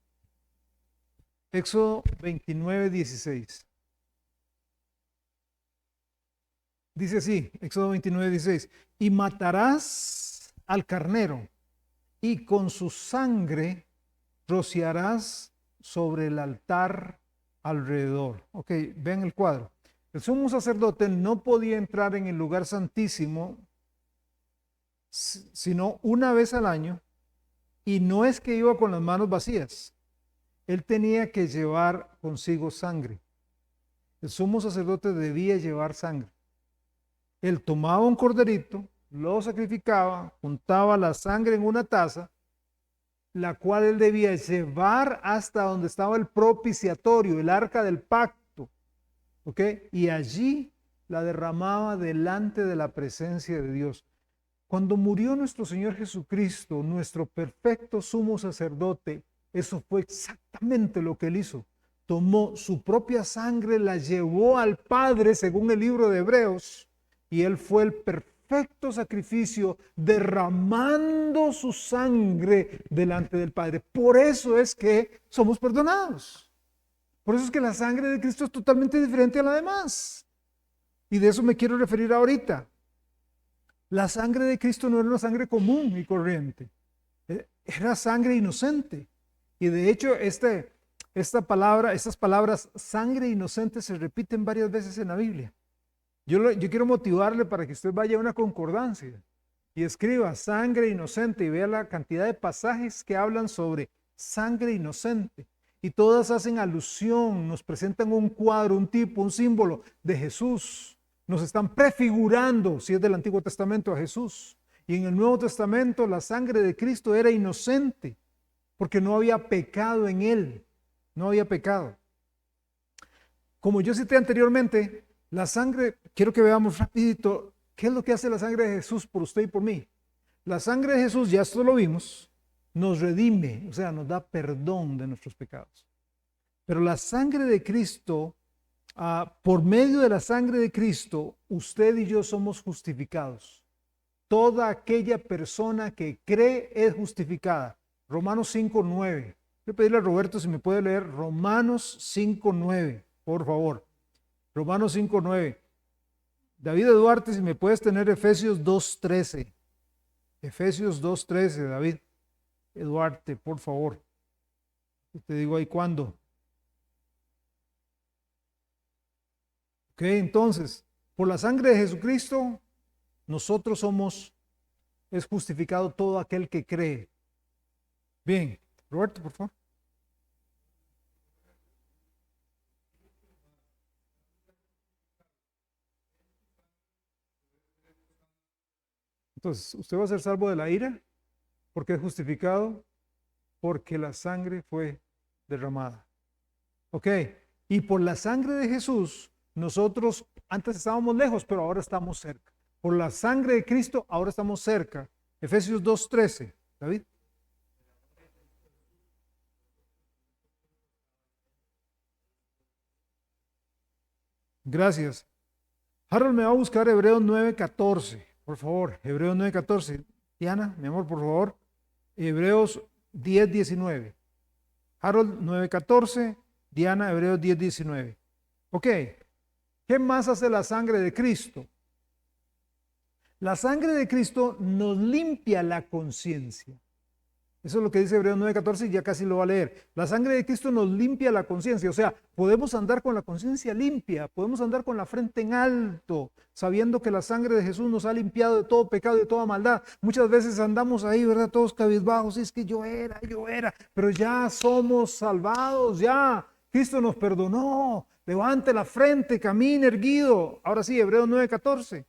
Éxodo 29, 16. Dice así, Éxodo 29, 16. Y matarás al carnero, y con su sangre rociarás sobre el altar alrededor. Ok, ven el cuadro. El sumo sacerdote no podía entrar en el lugar santísimo sino una vez al año, y no es que iba con las manos vacías. Él tenía que llevar consigo sangre. El sumo sacerdote debía llevar sangre. Él tomaba un corderito, lo sacrificaba, juntaba la sangre en una taza, la cual él debía llevar hasta donde estaba el propiciatorio, el arca del pacto, ¿ok? Y allí la derramaba delante de la presencia de Dios. Cuando murió nuestro Señor Jesucristo, nuestro perfecto sumo sacerdote, eso fue exactamente lo que él hizo. Tomó su propia sangre, la llevó al Padre, según el libro de Hebreos, y él fue el perfecto sacrificio, derramando su sangre delante del Padre. Por eso es que somos perdonados. Por eso es que la sangre de Cristo es totalmente diferente a la demás. Y de eso me quiero referir ahorita. La sangre de Cristo no era una sangre común y corriente, era sangre inocente. Y de hecho, estas palabras sangre inocente se repiten varias veces en la Biblia. Yo quiero motivarle para que usted vaya a una concordancia y escriba sangre inocente y vea la cantidad de pasajes que hablan sobre sangre inocente. Y todas hacen alusión, nos presentan un cuadro, un tipo, un símbolo de Jesús. Nos están prefigurando, si es del Antiguo Testamento, a Jesús. Y en el Nuevo Testamento la sangre de Cristo era inocente, porque no había pecado en él. No había pecado. Como yo cité anteriormente, la sangre, quiero que veamos rapidito, ¿qué es lo que hace la sangre de Jesús por usted y por mí? La sangre de Jesús, ya esto lo vimos, nos redime, o sea, nos da perdón de nuestros pecados. Pero la sangre de Cristo, por medio de la sangre de Cristo, usted y yo somos justificados. Toda aquella persona que cree es justificada. Romanos 5:9. Voy a pedirle a Roberto si me puede leer Romanos 5:9, por favor. Romanos 5:9. David Duarte, si me puedes tener Efesios 2:13. Efesios 2:13, David Duarte, por favor. Te digo ahí cuándo. Ok, entonces, por la sangre de Jesucristo, nosotros es justificado todo aquel que cree. Bien, Roberto, por favor. Entonces, usted va a ser salvo de la ira, porque es justificado, porque la sangre fue derramada. Ok, y por la sangre de Jesús, nosotros antes estábamos lejos, pero ahora estamos cerca. Por la sangre de Cristo, ahora estamos cerca. Efesios 2:13, David. Gracias. Harold me va a buscar Hebreos 9:14, por favor. Hebreos 9:14. Diana, mi amor, por favor. Hebreos 10:19. Harold 9:14. Diana, Hebreos 10:19. Ok. ¿Qué más hace la sangre de Cristo? La sangre de Cristo nos limpia la conciencia. Eso es lo que dice Hebreos 9:14 y ya casi lo va a leer. La sangre de Cristo nos limpia la conciencia, o sea, podemos andar con la conciencia limpia, podemos andar con la frente en alto, sabiendo que la sangre de Jesús nos ha limpiado de todo pecado y de toda maldad. Muchas veces andamos ahí, ¿verdad? Todos cabizbajos, y es que yo era, pero ya somos salvados, ya. Cristo nos perdonó. Levante la frente, camine erguido. Ahora sí, Hebreos 9:14.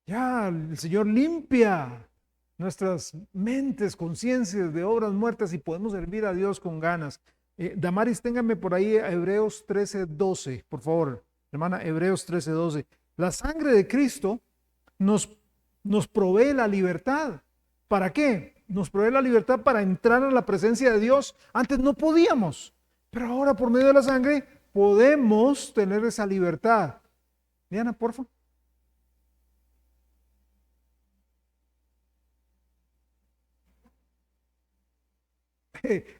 Ya, el Señor limpia nuestras mentes, conciencias de obras muertas y podemos servir a Dios con ganas. Damaris, téngame por ahí a Hebreos 13:12, por favor. Hermana, Hebreos 13:12. La sangre de Cristo nos, nos provee la libertad. ¿Para qué? Nos provee la libertad para entrar a la presencia de Dios. Antes no podíamos, pero ahora por medio de la sangre podemos tener esa libertad. Diana, por favor.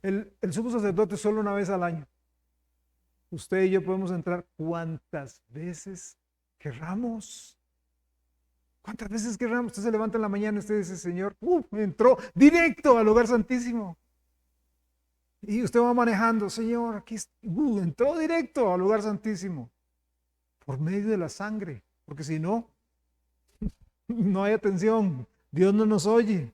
El sumo sacerdote solo una vez al año. Usted y yo podemos entrar cuantas veces querramos. ¿Cuántas veces querramos? Usted se levanta en la mañana y usted dice, Señor, entró directo al lugar santísimo. Y usted va manejando, Señor, aquí entró directo al lugar santísimo. Por medio de la sangre. Porque si no, no hay atención. Dios no nos oye.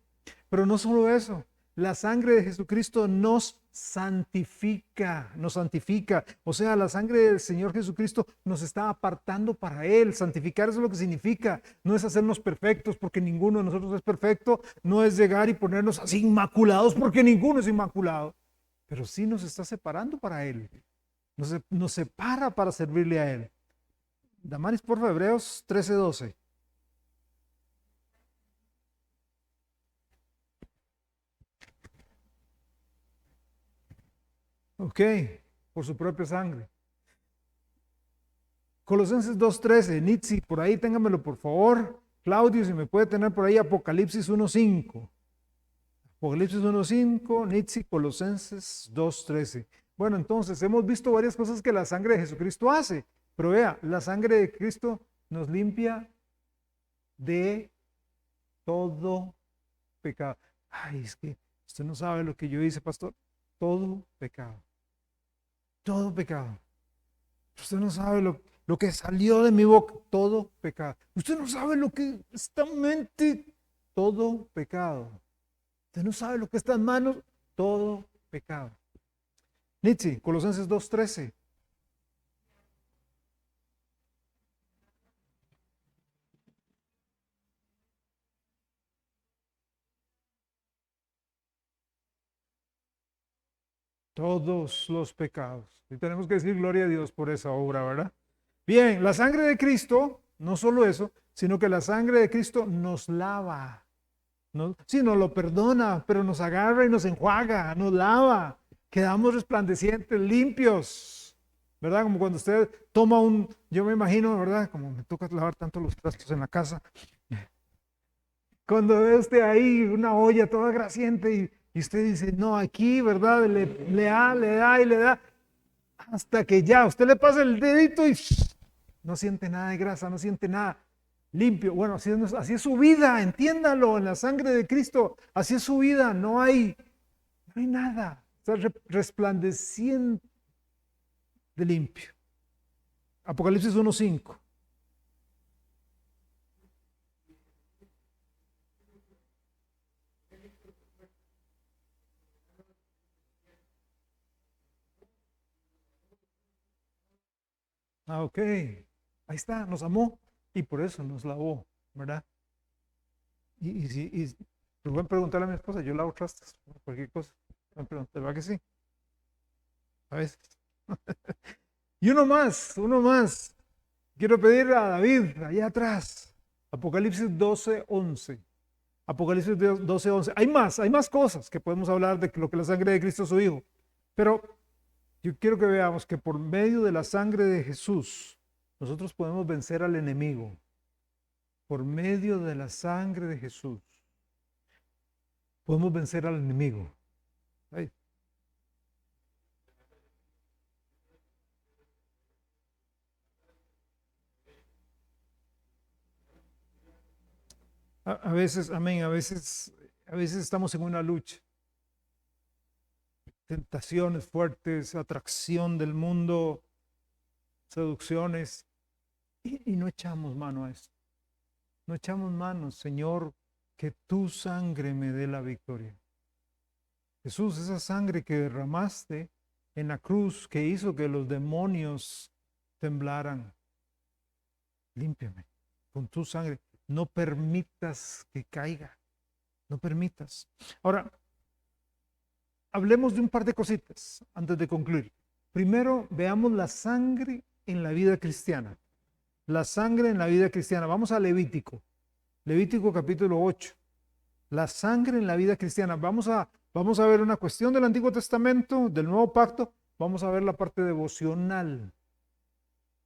Pero no solo eso. La sangre de Jesucristo nos santifica, nos santifica. O sea, la sangre del Señor Jesucristo nos está apartando para Él. Santificar eso es lo que significa. No es hacernos perfectos porque ninguno de nosotros es perfecto. No es llegar y ponernos así inmaculados porque ninguno es inmaculado. Pero sí nos está separando para Él. Nos separa para servirle a Él. Damaris, por favor, Hebreos 13:12. Ok, por su propia sangre. Colosenses 2:13, Nitsi, por ahí téngamelo por favor. Claudio, si me puede tener por ahí Apocalipsis 1:5. Apocalipsis 1:5, Nitsi, Colosenses 2:13. Bueno, entonces hemos visto varias cosas que la sangre de Jesucristo hace, pero vea, la sangre de Cristo nos limpia de todo pecado. Ay, es que usted no sabe lo que yo hice, pastor. Todo pecado. Todo pecado. Usted no sabe lo que salió de mi boca. Todo pecado. Usted no sabe lo que está en mente. Todo pecado. Usted no sabe lo que está en manos. Todo pecado. Nietzsche, Colosenses 2:13. Todos los pecados. Y tenemos que decir gloria a Dios por esa obra, ¿verdad? Bien, la sangre de Cristo, no solo eso, sino que la sangre de Cristo nos lava. Sí, nos lo perdona, pero nos agarra y nos enjuaga, nos lava. Quedamos resplandecientes, limpios, ¿verdad? Como cuando usted toma yo me imagino, ¿verdad? Como me toca lavar tanto los trastos en la casa. Cuando ve usted ahí una olla toda grasiente y usted dice, no, aquí, ¿verdad? Le da y le da, hasta que ya, usted le pasa el dedito y no siente nada de grasa, no siente nada limpio. Bueno, así es su vida, entiéndalo, en la sangre de Cristo, así es su vida, no hay nada, está resplandeciente de limpio. Apocalipsis 1:5. Ok, ahí está, nos amó y por eso nos lavó, ¿verdad? Y pueden preguntarle a mi esposa, yo lavo trastes, cualquier cosa. ¿Verdad que sí? A veces. Y uno más. Quiero pedir a David, allá atrás, Apocalipsis 12:11. Apocalipsis 12:11. Hay más cosas que podemos hablar de lo que la sangre de Cristo su Hijo. Pero yo quiero que veamos que por medio de la sangre de Jesús, nosotros podemos vencer al enemigo. Por medio de la sangre de Jesús, podemos vencer al enemigo. Ay. A veces, amén, a veces estamos en una lucha. Tentaciones fuertes, atracción del mundo, seducciones, y no echamos mano a eso. No echamos mano, Señor, que tu sangre me dé la victoria. Jesús, esa sangre que derramaste en la cruz, que hizo que los demonios temblaran, límpiame con tu sangre. No permitas que caiga, no permitas. Ahora, hablemos de un par de cositas antes de concluir. Primero, veamos la sangre en la vida cristiana. La sangre en la vida cristiana. Vamos a Levítico. Levítico capítulo 8. La sangre en la vida cristiana. Vamos a ver una cuestión del Antiguo Testamento, del Nuevo Pacto. Vamos a ver la parte devocional.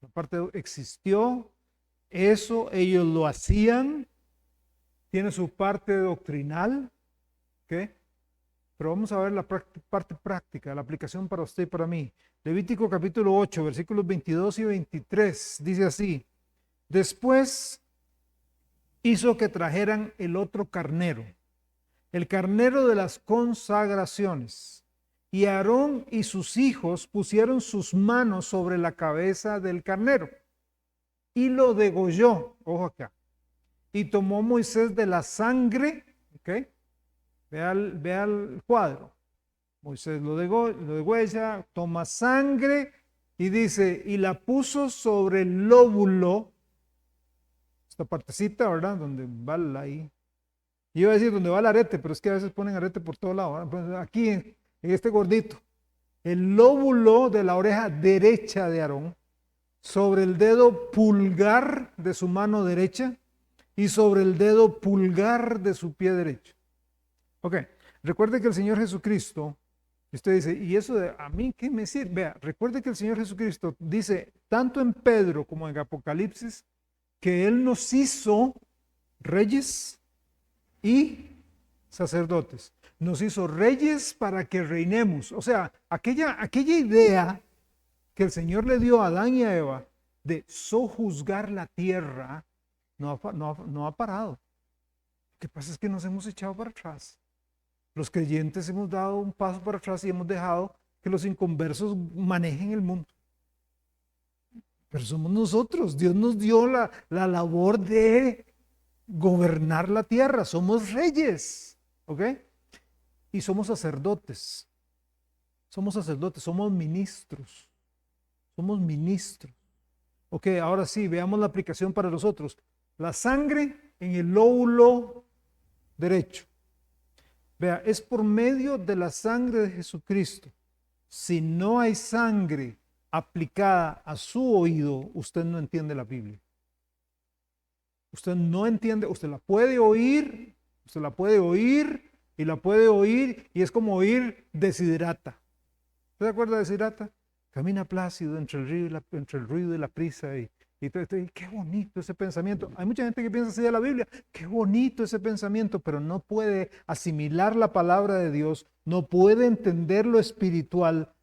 La parte existió, eso ellos lo hacían, tiene su parte doctrinal, ¿ok? Pero vamos a ver la parte práctica, la aplicación para usted y para mí. Levítico capítulo 8, versículos 22 y 23, dice así: después hizo que trajeran el otro carnero, el carnero de las consagraciones, y Aarón y sus hijos pusieron sus manos sobre la cabeza del carnero y lo degolló, ojo acá, y tomó Moisés de la sangre, ¿ok? Vea el cuadro. Moisés lo degüella, toma sangre y dice, y la puso sobre el lóbulo, esta partecita, ¿verdad? Donde va ahí. Yo iba a decir donde va el arete, pero es que a veces ponen arete por todo lado, ¿verdad? Pues aquí, en este gordito, el lóbulo de la oreja derecha de Aarón, sobre el dedo pulgar de su mano derecha y sobre el dedo pulgar de su pie derecho. Ok, recuerde que el Señor Jesucristo, usted dice, ¿y eso de a mí qué me sirve? Vea, recuerde que el Señor Jesucristo dice, tanto en Pedro como en Apocalipsis, que Él nos hizo reyes y sacerdotes. Nos hizo reyes para que reinemos. O sea, aquella idea que el Señor le dio a Adán y a Eva de sojuzgar la tierra, no ha parado. Lo que pasa es que nos hemos echado para atrás. Los creyentes hemos dado un paso para atrás y hemos dejado que los inconversos manejen el mundo. Pero somos nosotros. Dios nos dio la labor de gobernar la tierra. Somos reyes, ¿ok? Y somos sacerdotes. Somos sacerdotes, somos ministros. Somos ministros. Ok, ahora sí, veamos la aplicación para nosotros. La sangre en el lóbulo derecho. Vea, es por medio de la sangre de Jesucristo. Si no hay sangre aplicada a su oído, usted no entiende la Biblia. Usted no entiende, usted la puede oír y la puede oír y es como oír Desiderata. ¿Se acuerda de Desiderata? Camina plácido entre el ruido y la prisa y qué bonito ese pensamiento. Hay mucha gente que piensa así de la Biblia, qué bonito ese pensamiento, pero no puede asimilar la palabra de Dios, no puede entender lo espiritual,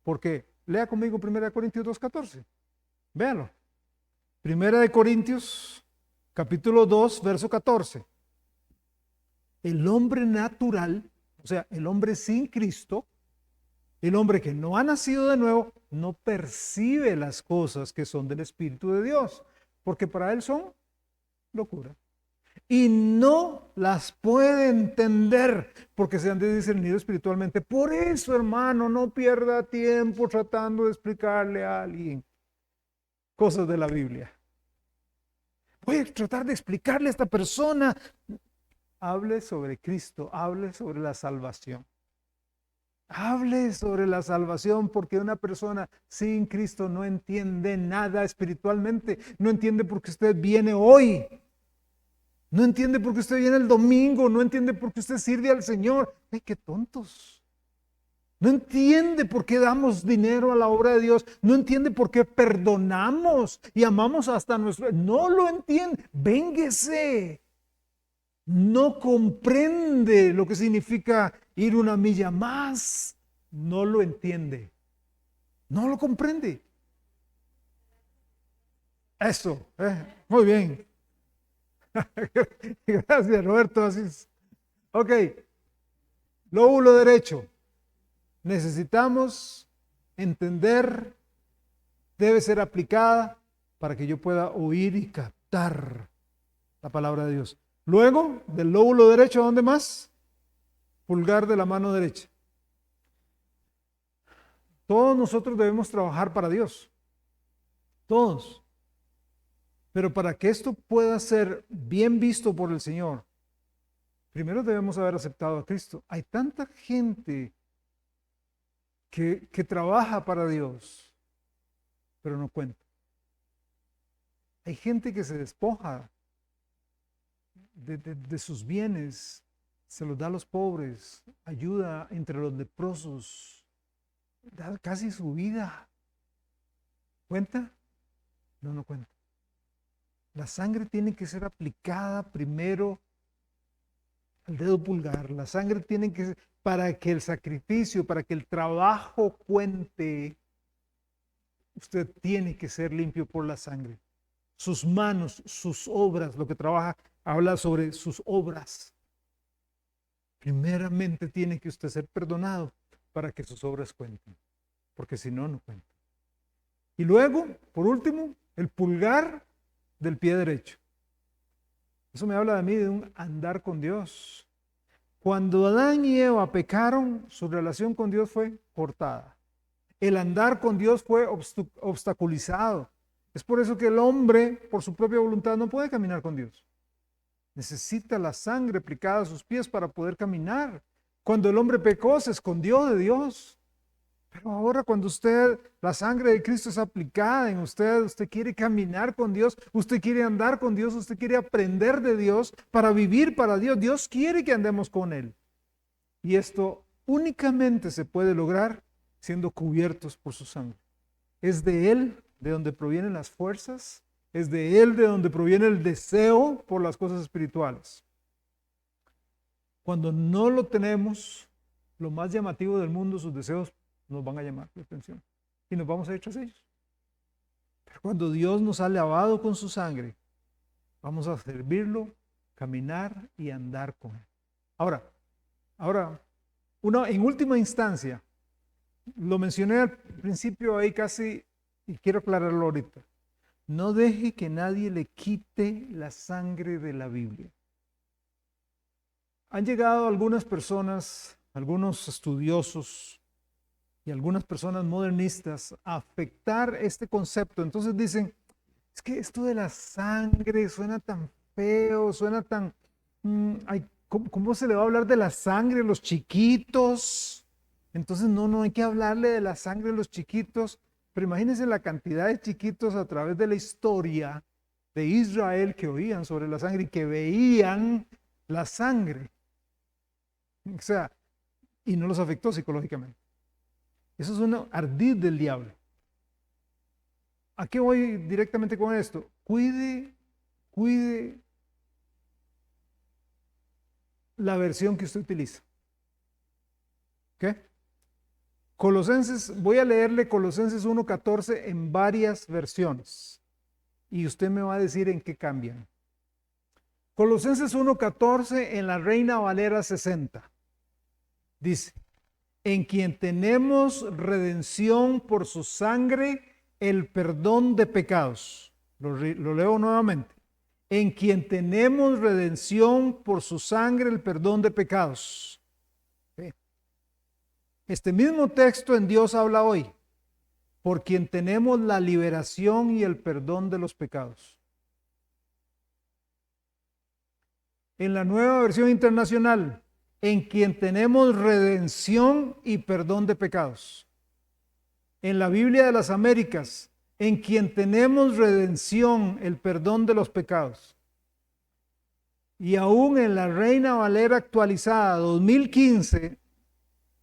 porque lea conmigo 1 Corintios 2:14, véalo. 1 Corintios capítulo 2, verso 14. El hombre natural, o sea, el hombre sin Cristo, el hombre que no ha nacido de nuevo, no percibe las cosas que son del Espíritu de Dios, porque para él son locura. Y no las puede entender porque se han de discernir espiritualmente. Por eso, hermano, no pierda tiempo tratando de explicarle a alguien cosas de la Biblia. Voy a tratar de explicarle a esta persona. Hable sobre Cristo, hable sobre la salvación. Hable sobre la salvación porque una persona sin Cristo no entiende nada espiritualmente. No entiende por qué usted viene hoy. No entiende por qué usted viene el domingo. No entiende por qué usted sirve al Señor. ¡Ay, qué tontos! No entiende por qué damos dinero a la obra de Dios. No entiende por qué perdonamos y amamos hasta nuestro... No lo entiende. Vénguese. No comprende lo que significa ir una milla más. No lo entiende. No lo comprende. Eso. Muy bien. Gracias, Roberto. Así es. Ok. Lóbulo derecho. Necesitamos entender. Debe ser aplicada para que yo pueda oír y captar la palabra de Dios. Luego, del lóbulo derecho, ¿a dónde más? Pulgar de la mano derecha. Todos nosotros debemos trabajar para Dios. Todos. Pero para que esto pueda ser bien visto por el Señor, primero debemos haber aceptado a Cristo. Hay tanta gente que trabaja para Dios, pero no cuenta. Hay gente que se despoja de sus bienes, se los da a los pobres, ayuda entre los leprosos, da casi su vida. ¿Cuenta? No cuenta. La sangre tiene que ser aplicada primero al dedo pulgar. La sangre tiene que ser para que el sacrificio, para que el trabajo cuente. Usted tiene que ser limpio por la sangre. Sus manos, sus obras, lo que trabaja, habla sobre sus obras. Primeramente tiene que usted ser perdonado para que sus obras cuenten, porque si no, no cuentan. Y luego, por último, el pulgar del pie derecho. Eso me habla de mí de un andar con Dios. Cuando Adán y Eva pecaron, su relación con Dios fue cortada. El andar con Dios fue obstaculizado. Es por eso que el hombre, por su propia voluntad, no puede caminar con Dios. Necesita la sangre aplicada a sus pies para poder caminar. Cuando el hombre pecó, se escondió de Dios. Pero ahora cuando la sangre de Cristo es aplicada en usted, usted quiere caminar con Dios, usted quiere andar con Dios, usted quiere aprender de Dios para vivir para Dios. Dios quiere que andemos con Él. Y esto únicamente se puede lograr siendo cubiertos por su sangre. Es de Él de donde provienen las fuerzas, es de Él de donde proviene el deseo por las cosas espirituales. Cuando no lo tenemos, lo más llamativo del mundo, sus deseos nos van a llamar la atención y nos vamos a ir tras ellos. Pero cuando Dios nos ha lavado con su sangre, vamos a servirlo, caminar y andar con Él. Ahora, en última instancia, lo mencioné al principio ahí casi y quiero aclararlo ahorita. No deje que nadie le quite la sangre de la Biblia. Han llegado algunas personas, algunos estudiosos y algunas personas modernistas a afectar este concepto. Entonces dicen, es que esto de la sangre suena tan feo, suena tan... ¿cómo se le va a hablar de la sangre a los chiquitos? Entonces no hay que hablarle de la sangre a los chiquitos. Pero imagínense la cantidad de chiquitos a través de la historia de Israel que oían sobre la sangre y que veían la sangre. O sea, y no los afectó psicológicamente. Eso es un ardid del diablo. ¿A qué voy directamente con esto? Cuide la versión que usted utiliza. ¿Ok? Voy a leerle Colosenses 1:14 en varias versiones. Y usted me va a decir en qué cambian. Colosenses 1:14 en la Reina Valera 60. Dice, en quien tenemos redención por su sangre, el perdón de pecados. Lo leo nuevamente. En quien tenemos redención por su sangre, el perdón de pecados. Este mismo texto en Dios habla hoy, por quien tenemos la liberación y el perdón de los pecados. En la Nueva Versión Internacional, en quien tenemos redención y perdón de pecados. En la Biblia de las Américas, en quien tenemos redención, el perdón de los pecados. Y aún en la Reina Valera actualizada 2015,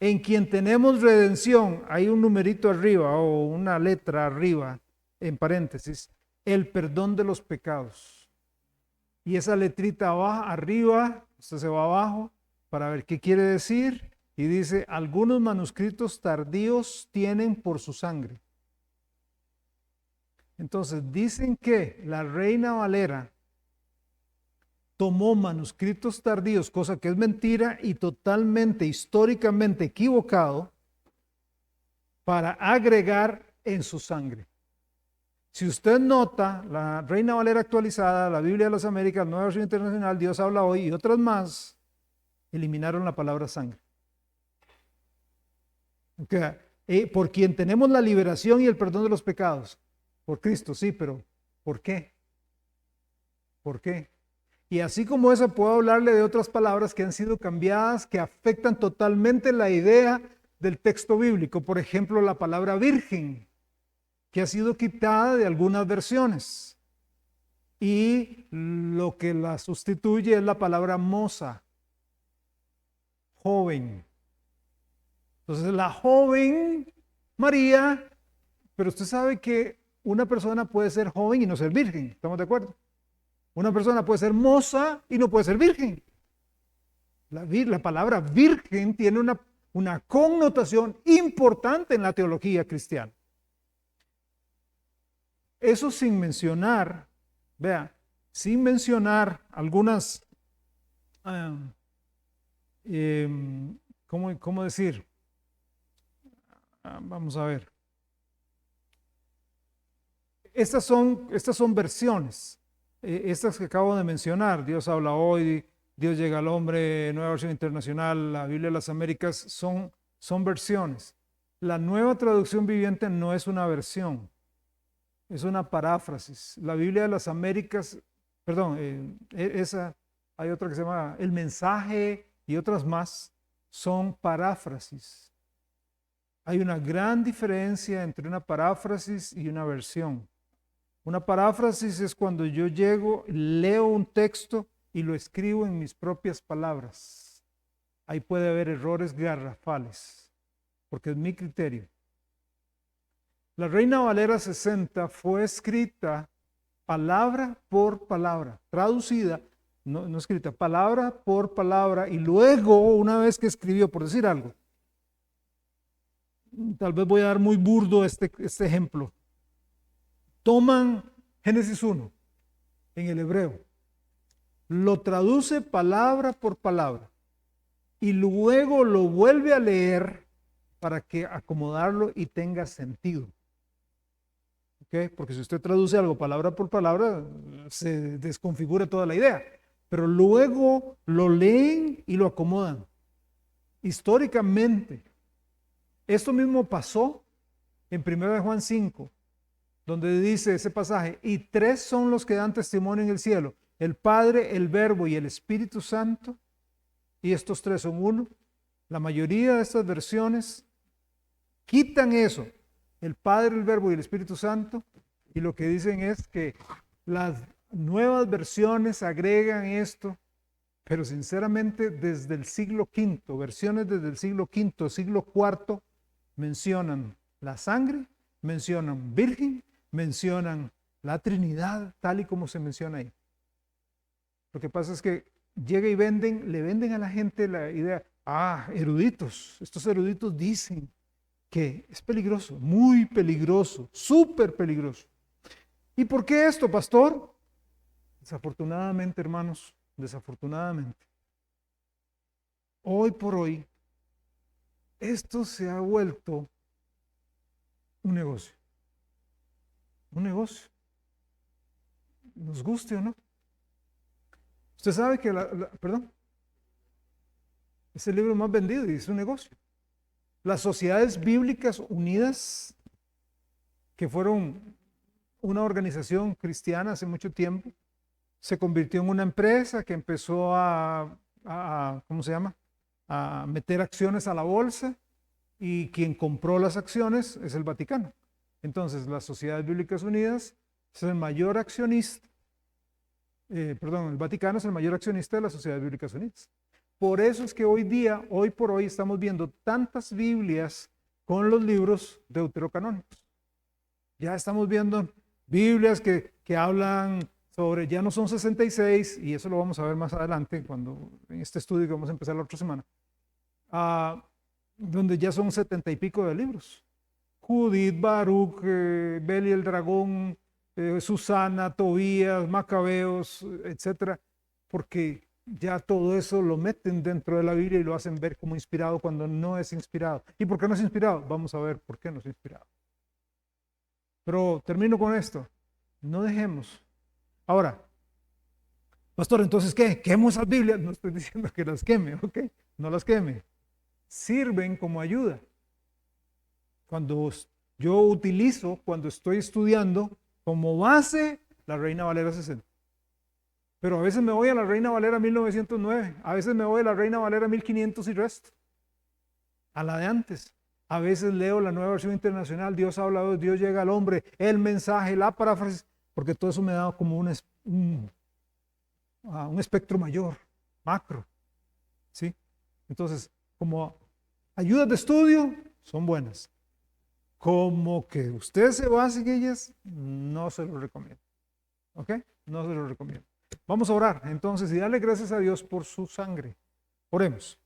en quien tenemos redención, hay un numerito arriba o una letra arriba, en paréntesis, el perdón de los pecados. Y esa letrita va arriba, usted se va abajo para ver qué quiere decir. Y dice, algunos manuscritos tardíos tienen por su sangre. Entonces dicen que la Reina Valera tomó manuscritos tardíos, cosa que es mentira y totalmente históricamente equivocado, para agregar en su sangre. Si usted nota, la Reina Valera actualizada, la Biblia de las Américas, Nueva Versión Internacional, Dios habla hoy y otras más, eliminaron la palabra sangre. Por quien tenemos la liberación y el perdón de los pecados. Por Cristo, sí, pero ¿por qué? ¿Por qué? Y así como eso, puedo hablarle de otras palabras que han sido cambiadas, que afectan totalmente la idea del texto bíblico. Por ejemplo, la palabra virgen, que ha sido quitada de algunas versiones. Y lo que la sustituye es la palabra moza, joven. Entonces, la joven María, pero usted sabe que una persona puede ser joven y no ser virgen, ¿estamos de acuerdo? Una persona puede ser moza y no puede ser virgen. La palabra virgen tiene una connotación importante en la teología cristiana. Eso sin mencionar, vea, sin mencionar algunas, ¿cómo decir? Vamos a ver. Estas son versiones. Estas que acabo de mencionar, Dios habla hoy, Dios llega al hombre, Nueva Versión Internacional, la Biblia de las Américas, son versiones. La Nueva Traducción Viviente no es una versión, es una paráfrasis. La Biblia de las Américas, perdón, hay otra que se llama El Mensaje y otras más, son paráfrasis. Hay una gran diferencia entre una paráfrasis y una versión. Una paráfrasis es cuando yo llego, leo un texto y lo escribo en mis propias palabras. Ahí puede haber errores garrafales, porque es mi criterio. La Reina Valera 60 fue escrita palabra por palabra, traducida, no escrita, palabra por palabra, y luego, una vez que escribió, por decir algo, tal vez voy a dar muy burdo este ejemplo. Toman Génesis 1 en el hebreo, lo traduce palabra por palabra y luego lo vuelve a leer para que acomodarlo y tenga sentido. ¿Okay? Porque si usted traduce algo palabra por palabra, se desconfigura toda la idea. Pero luego lo leen y lo acomodan. Históricamente, esto mismo pasó en 1 Juan 5, donde dice ese pasaje, y 3 son los que dan testimonio en el cielo, el Padre, el Verbo y el Espíritu Santo, y estos 3 son uno. La mayoría de estas versiones quitan eso, el Padre, el Verbo y el Espíritu Santo, y lo que dicen es que las nuevas versiones agregan esto, pero sinceramente desde el siglo V, versiones desde el siglo V, siglo IV, mencionan la sangre, mencionan virgen, mencionan la Trinidad, tal y como se menciona ahí. Lo que pasa es que llega y le venden a la gente la idea, eruditos, estos eruditos dicen que es peligroso, muy peligroso, súper peligroso. ¿Y por qué esto, pastor? Desafortunadamente, hermanos, desafortunadamente, hoy por hoy, esto se ha vuelto un negocio. Un negocio. Nos guste o no. Usted sabe que perdón, es el libro más vendido y es un negocio. Las Sociedades Bíblicas Unidas, que fueron una organización cristiana hace mucho tiempo, se convirtió en una empresa que empezó ¿cómo se llama? A meter acciones a la bolsa, y quien compró las acciones es el Vaticano. Entonces, las Sociedades Bíblicas Unidas es el mayor accionista, el Vaticano es el mayor accionista de las Sociedades Bíblicas Unidas. Por eso es que hoy por hoy, estamos viendo tantas Biblias con los libros deuterocanónicos. Ya estamos viendo Biblias que hablan sobre, ya no son 66, y eso lo vamos a ver más adelante, en este estudio que vamos a empezar la otra semana, donde ya son 70 y pico de libros. Judith, Baruch, Beli el dragón, Susana, Tobías, Macabeos, etcétera, porque ya todo eso lo meten dentro de la Biblia y lo hacen ver como inspirado cuando no es inspirado. ¿Y por qué no es inspirado? Vamos a ver por qué no es inspirado. Pero termino con esto. No dejemos. Ahora, pastor, entonces, ¿qué? ¿Quemo esas Biblias? No estoy diciendo que las queme, ¿ok? No las queme. Sirven como ayuda. Cuando estoy estudiando como base la Reina Valera 60. Pero a veces me voy a la Reina Valera 1909, a veces me voy a la Reina Valera 1500 y resto, a la de antes. A veces leo la Nueva Versión Internacional, Dios ha hablado, Dios llega al hombre, el mensaje, la paráfrasis, porque todo eso me da como un espectro mayor, macro. ¿Sí? Entonces, como ayudas de estudio, son buenas. Como que usted se base en ellas, no se lo recomiendo. ¿Ok? No se lo recomiendo. Vamos a orar entonces y darle gracias a Dios por su sangre. Oremos.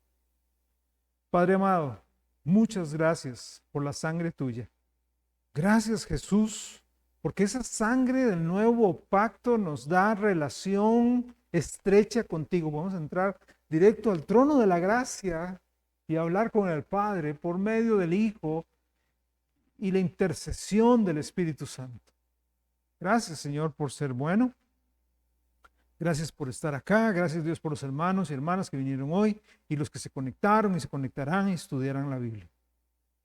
Padre amado, muchas gracias por la sangre tuya. Gracias, Jesús, porque esa sangre del nuevo pacto nos da relación estrecha contigo. Vamos a entrar directo al trono de la gracia y hablar con el Padre por medio del Hijo y la intercesión del Espíritu Santo. Gracias, Señor, por ser bueno. Gracias por estar acá, gracias Dios por los hermanos y hermanas que vinieron hoy y los que se conectaron y se conectarán y estudiarán la Biblia.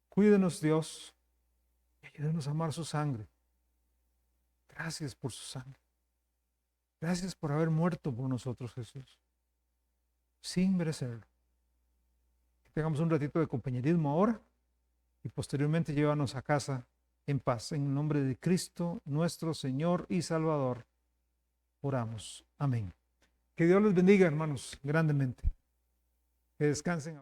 Cuídenos Dios y ayúdenos a amar su sangre. Gracias por su sangre. Gracias por haber muerto por nosotros, Jesús, sin merecerlo. Que tengamos un ratito de compañerismo ahora y posteriormente llévanos a casa en paz. En el nombre de Cristo, nuestro Señor y Salvador, oramos. Amén. Que Dios les bendiga, hermanos, grandemente. Que descansen.